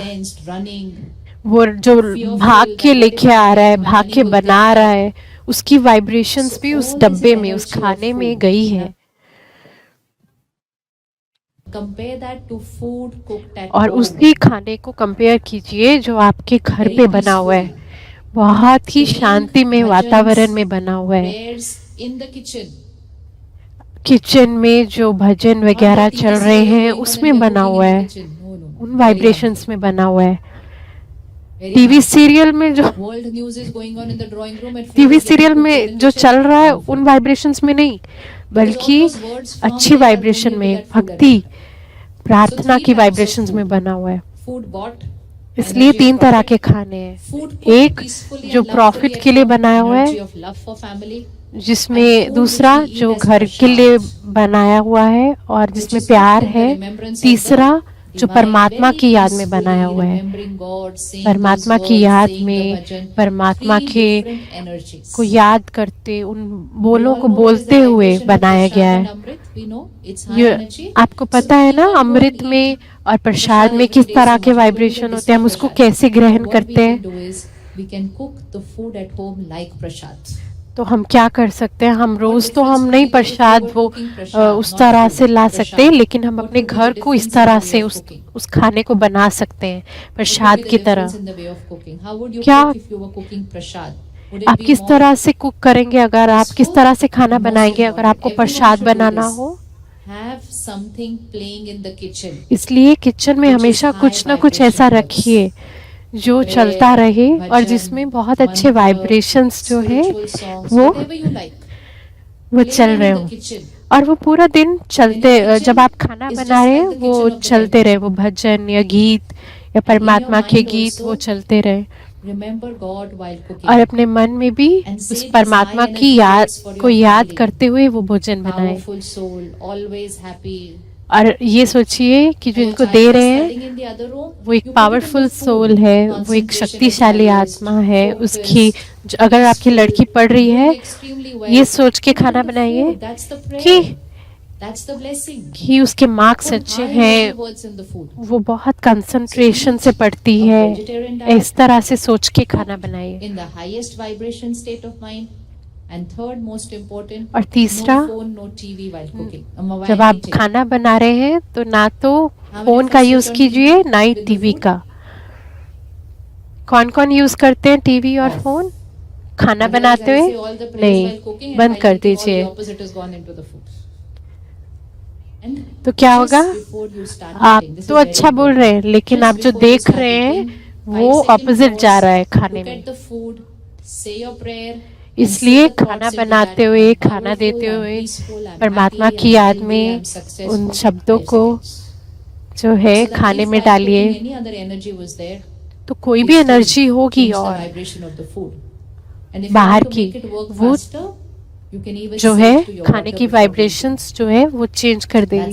वो जो भाग के लेके आ रहा है, भाग के बना रहा है, उसकी वाइब्रेशंस भी उस डब्बे में, उस खाने में गई है. और उसी खाने को कंपेयर कीजिए जो आपके घर पे बना हुआ है, बहुत ही शांति में वातावरण में बना हुआ है. किचन में जो भजन वगैरह चल रहे हैं उसमें बना हुआ है, उन वाइब्रेशंस में बना हुआ है. टीवी सीरियल में जो चल रहा है उन वाइब्रेशंस में नहीं, बल्कि अच्छी वाइब्रेशन में, भक्ति प्रार्थना की वाइब्रेशंस में बना हुआ है. इसलिए 3 तरह के खाने हैं. एक जो प्रॉफिट के लिए बनाया हुआ है, जिसमें दूसरा जो घर के लिए बनाया हुआ है और जिसमें प्यार है. तीसरा जो परमात्मा की याद में बनाया हुआ है, परमात्मा की याद में, परमात्मा के को याद करते, उन बोलों को बोलते हुए बनाया गया है. ये आपको पता है ना, अमृत में और प्रसाद में किस तरह के वाइब्रेशन होते हैं, हम उसको कैसे ग्रहण करते हैं. तो हम क्या कर सकते हैं, हम रोज तो हम नहीं प्रसाद वो उस तरह से ला सकते, लेकिन हम अपने घर को इस तरह से उस खाने को बना सकते हैं प्रसाद की तरह. क्या आप किस तरह से कुक करेंगे, अगर आप किस तरह से खाना बनाएंगे अगर आपको प्रसाद बनाना हो? इसलिए किचन में हमेशा कुछ ना कुछ ऐसा रखिए जो चलता रहे और जिसमें बहुत अच्छे वाइब्रेशंस जो है वो चल रहे हो, और वो पूरा दिन चलते, जब आप खाना बना रहे हैं वो चलते रहे, वो भजन या गीत या परमात्मा के गीत वो चलते रहे. और अपने मन में भी उस परमात्मा की याद को याद करते हुए वो भोजन बनाए. और ये सोचिए कि जो इनको दे रहे हैं वो एक पावरफुल सोल है, वो एक शक्तिशाली आत्मा है उसकी। अगर आपकी लड़की पढ़ रही है, ये सोच के खाना बनाइए कि उसके मार्क्स अच्छे हैं, वो बहुत कंसंट्रेशन से पढ़ती है। इस तरह से सोच के खाना बनाइए। in the highest vibration state of mind. And third most important, और तीसरा, no phone, no TV while cooking. while जब आप eating. खाना बना रहे हैं तो ना तो फोन का यूज कीजिए ना ही टीवी का। कौन कौन यूज करते हैं टीवी और फोन खाना बनाते हुए? नहीं, बंद कर दीजिए। तो क्या होगा? आप तो अच्छा बोल रहे हैं, लेकिन आप जो देख रहे हैं वो ऑपोजिट जा रहा है खाने में। इसलिए खाना बनाते हुए, खाना देते हुए परमात्मा की याद में उन शब्दों को जो है खाने में डालिए, तो कोई भी एनर्जी होगी और बाहर की वो जो है खाने की वाइब्रेशंस जो है वो चेंज कर देगी।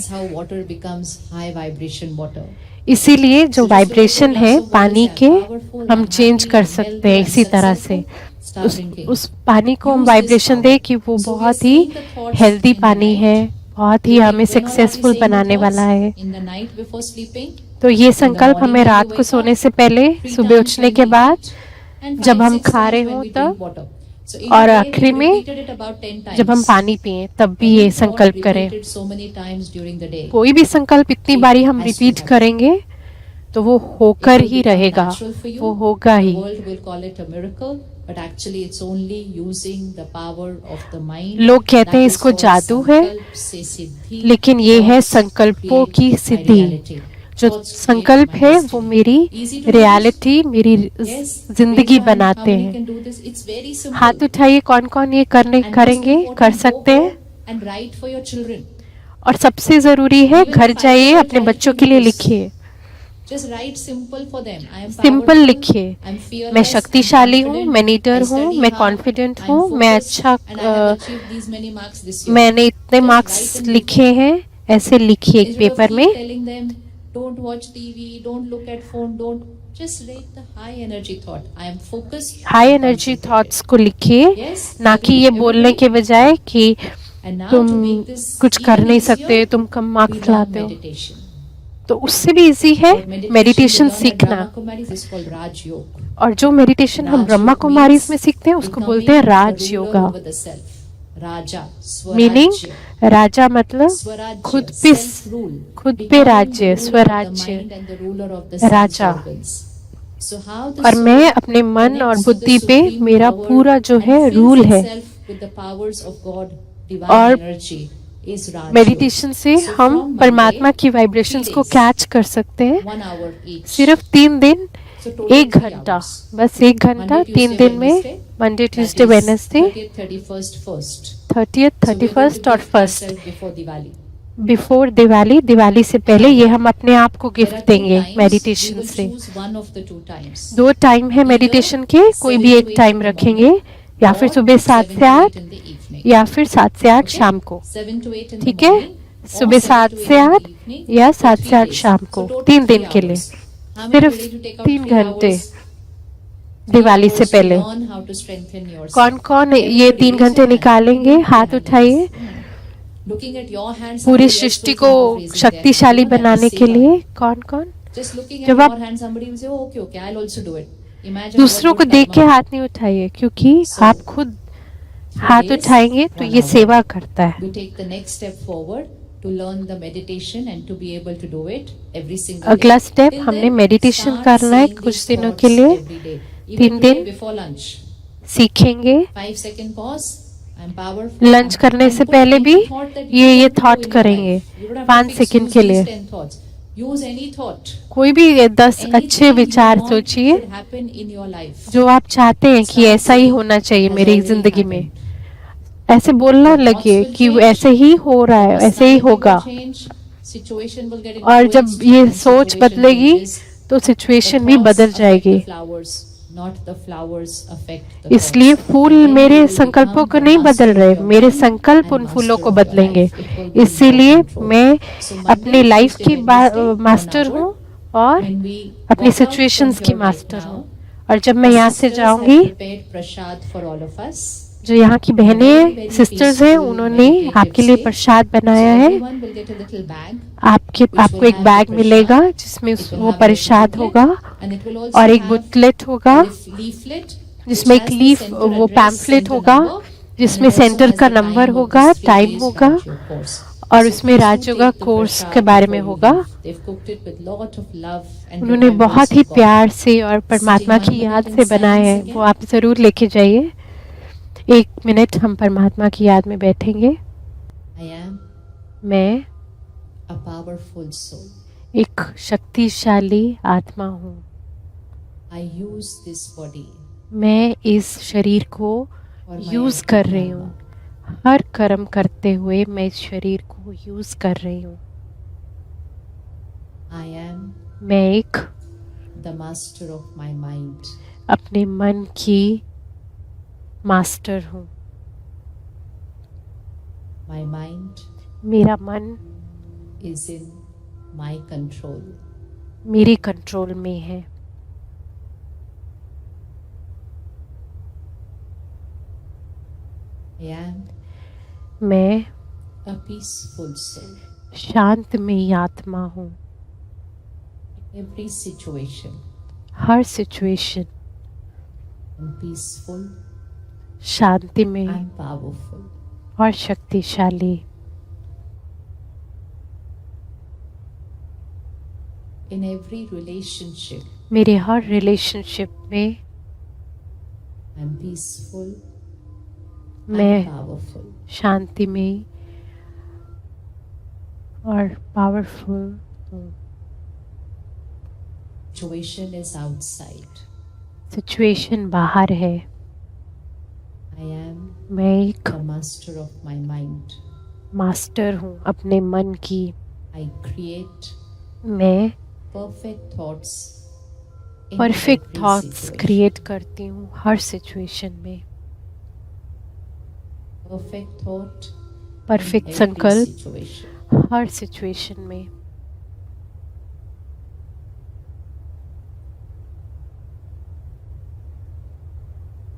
इसीलिए जो वाइब्रेशन है पानी के हम चेंज कर सकते हैं इसी तरह से। उस पानी को हम वाइब्रेशन दे कि वो बहुत ही हेल्दी पानी है, बहुत ही हमें सक्सेसफुल बनाने वाला है। तो ये संकल्प हमें रात को सोने से पहले, सुबह उठने के बाद, जब हम खा रहे हों तब, और आखिरी में जब हम पानी पिए तब भी ये संकल्प करें। कोई भी संकल्प इतनी बारी हम रिपीट करेंगे तो वो होकर ही रहेगा, वो होगा ही। लोग कहते हैं इसको जादू है, लेकिन ये है संकल्पों की सिद्धि। जो संकल्प है वो मेरी रियलिटी, मेरी जिंदगी बनाते हैं। हाथ उठाइए, कौन कौन ये करेंगे, कर सकते हैं। और सबसे जरूरी है घर जाइए अपने बच्चों के लिए लिखिए, सिंपल लिखिए, मैं शक्तिशाली हूँ, मैं लीडर हूँ, मैं कॉन्फिडेंट हूँ, मैं अच्छा, मैंने इतने मार्क्स लिखे हैं। ऐसे लिखिए एक पेपर में। Don't watch TV, don't look at phone, don't just write the high energy thought. I am focused. High energy thoughts को लिखिए, ना कि ये बोलने के बजाय कि तुम कुछ कर नहीं सकते, तुम कम मार्क्स लाते हो। तो उससे भी इजी है मेडिटेशन सीखना। और जो मेडिटेशन हम ब्रह्मा कुमारी में सीखते हैं उसको बोलते हैं राज योगा। मीनिंग राजा मतलब खुद पे राज्य, स्वराज्य, राजा। और मैं अपने मन और बुद्धि पे, मेरा पूरा जो है रूल है। और मेडिटेशन से हम परमात्मा की वाइब्रेशंस को कैच कर सकते हैं। सिर्फ 3 दिन, 1 घंटा, बस 1 घंटा 3 दिन में, Monday, Tuesday, Wednesday, 30th, 31st और 1st, बिफोर दिवाली। दिवाली से पहले ये हम अपने आप को गिफ्ट देंगे मेडिटेशन से। 2 टाइम है मेडिटेशन के, कोई भी एक टाइम रखेंगे, या फिर सुबह 7 से 8 या फिर 7 से 8 शाम को। ठीक है, सुबह 7 से 8 या 7 से 8 शाम को, 3 दिन के लिए, सिर्फ 3 घंटे दिवाली से पहले। कौन कौन ये 3 घंटे निकालेंगे? हाथ उठाइए। पूरी सृष्टि को शक्तिशाली बनाने के लिए कौन कौन? जब आप दूसरों को देख के हाथ नहीं उठाइए, क्योंकि आप खुद हाथ उठाएंगे तो ये सेवा करता है। अगला स्टेप, हमने मेडिटेशन करना है कुछ दिनों के लिए, 3 दिन सीखेंगे। लंच करने से पहले भी ये थॉट करेंगे 5 सेकंड के लिए। कोई भी 10 अच्छे विचार सोचिए जो आप चाहते हैं कि ऐसा ही होना चाहिए मेरी जिंदगी में। ऐसे बोलना लगे कि ऐसे ही हो रहा है, ऐसे ही होगा। और जब ये सोच बदलेगी तो सिचुएशन भी बदल जाएगी। Not the flowers affect the इसलिए thoughts. फूल And then मेरे you will संकल्पों become को the नहीं master बदल of रहे, your मेरे mind संकल्प and उन फूलों master को of your बदलेंगे। life. It will be in your इसीलिए control. मैं So Monday, अपने लाइफ Tuesday, की Wednesday, 1 मास्टर hour. हूँ और When we अपनी walk out from सिचुएशंस की here right मास्टर now, हूँ। और जब मैं the यहाँ से sisters have जाऊंगी, prepared prasad for all of us. जो यहाँ की Very, बहनें very सिस्टर्स हैं, peaceful, उन्होंने meditative आपके लिए stay. प्रसाद बनाया So है। everyone will get a little bag, आपको which will एक have बैग the मिलेगा prasad. जिसमें It will वो have a little Prasad booklet, होगा and it will और also एक have बुकलेट होगा a leaflet which जिसमें एक has the लीफ center वो address, पैम्फलेट center होगा number, and जिसमें it also सेंटर has का the नंबर time of होगा, this 3 टाइम days होगा Raj Yoga course. और So उसमें please do Rajyoga take the course के prasad बारे में before you होगा। leave. They've cooked it with lot of love and उन्होंने remembrance बहुत ही of God. प्यार से और Sitting परमात्मा 1 की याद minute in से बनाया silence है, वो again. आप ज़रूर लेके जाइए। 1 मिनट हम परमात्मा की याद में बैठेंगे। I am मैं a powerful soul. एक शक्तिशाली आत्मा हूँ। I use this body मैं इस शरीर को for my यूज़ every कर रही karma. हूँ। हर कर्म करते हुए मैं इस शरीर को यूज़ कर रही हूँ। I am मैं एक the master of my mind. अपने मन की मास्टर हूँ। My mind मेरा मन is in my control. मेरे कंट्रोल में है। I am मैं a peaceful soul. शांतमयी आत्मा हूँ। Every situation her situation I'm peaceful शांतिमय and powerful. और शक्तिशाली। In every relationship मेरे हर रिलेशनशिप में I'm peaceful मैं and powerful. शांतिमय और पावरफुल हूँ। Situation is outside. सिचुएशन बाहर है। I am मैं एक the master of my mind. Master हूँ अपने मन की। I create मैं perfect thoughts in perfect every thoughts situation. Create करती हूँ हर सिचुएशन में। Perfect thought perfect in every संकल्प situation. हर सिचुएशन में।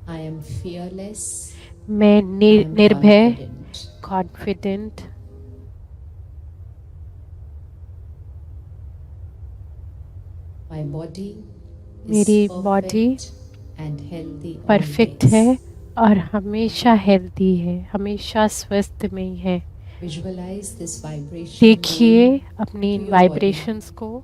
I am fearless. मैं I am निर्भय, confident. कॉन्फिडेंट, My body मेरी is body perfect and healthy perfect always. है और हमेशा हेल्दी है, हमेशा स्वस्थ में है। Visualize this vibration देखिए going अपनी to इन your वाइब्रेशंस को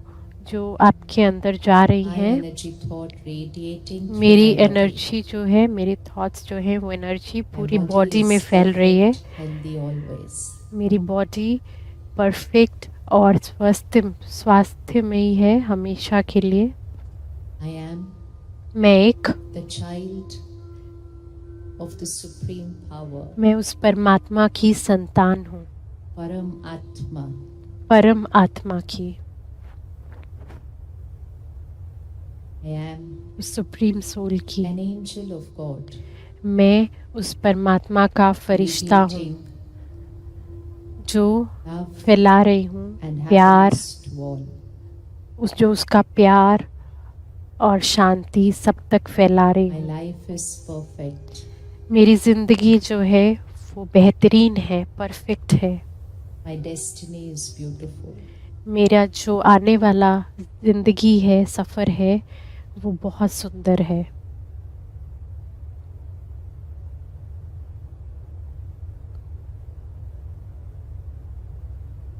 जो आपके अंदर जा रही high हैं। energy thought radiating through मेरी my body. एनर्जी जो है, मेरे थॉट्स जो है, वो एनर्जी My पूरी body बॉडी में is फैल रही है। perfect, healthy always. मेरी बॉडी परफेक्ट और स्वास्थ्य में ही है हमेशा के लिए। I am मैं एक the child of the supreme power. मैं उस परमात्मा की संतान हूँ, Param Atma. परम आत्मा की। I am उस सुप्रीम सोल की। an angel of God. मैं उस परमात्मा का फरिश्ता हूँ radiating जो love फैला रही हूँ and प्यार, happiness to all. जो उसका प्यार और शांति सब तक फैला रही My हूँ। life is perfect. मेरी ज़िंदगी जो है वो बेहतरीन है, परफेक्ट है। My destiny is beautiful. मेरा जो आने वाला ज़िंदगी है, सफ़र है, वो बहुत सुंदर है।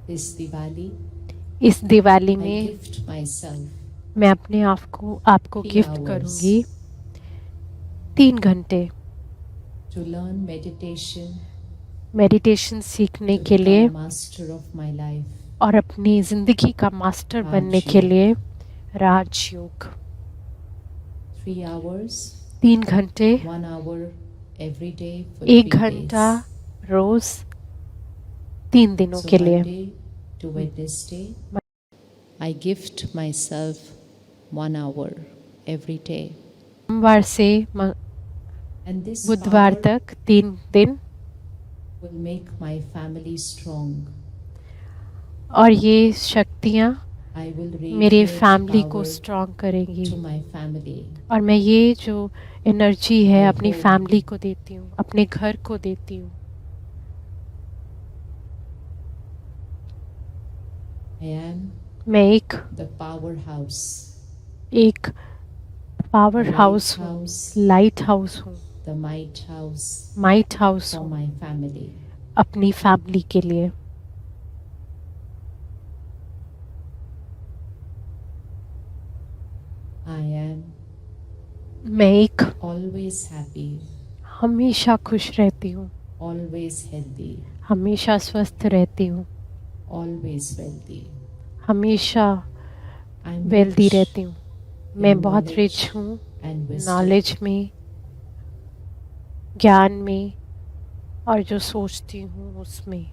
This Diwali, इस दिवाली I में gift myself मैं अपने आपको 3 गिफ्ट hours करूँगी 3 घंटे to learn meditation, मेडिटेशन सीखने to के become लिए a master of my life. और अपनी ज़िंदगी का मास्टर बनने राजयोग। के लिए राजयोग। 3 hours, 3 घंटे, 1 hour every day for 1 3 घंटा days. रोज़ 3 दिनों So के लिए। Monday to Wednesday, I gift myself 1 hour every day. सोमवार से And this बुधवार power तक 3 दिन, will make my family strong. और ये शक्तियाँ I will मेरे radiate फैमिली को power स्ट्रॉन्ग करेंगी, to my family. और मैं ये जो एनर्जी है I अपनी hope फैमिली को देती हूँ, अपने घर को देती हूँ। I am मैं एक the powerhouse, power the house हूँ, lighthouse, लाइट हाउस हूँ, the might house might house for हूँ my family. अपनी फैमिली के लिए। I am मैं एक always happy, हमेशा खुश रहती हूँ, always healthy, हमेशा स्वस्थ रहती हूँ, always wealthy. हमेशा I'm वेल्दी rich रहती हूँ। मैं in बहुत knowledge रिच हूँ and wisdom. नॉलेज में, ज्ञान में, और जो सोचती हूँ उसमें।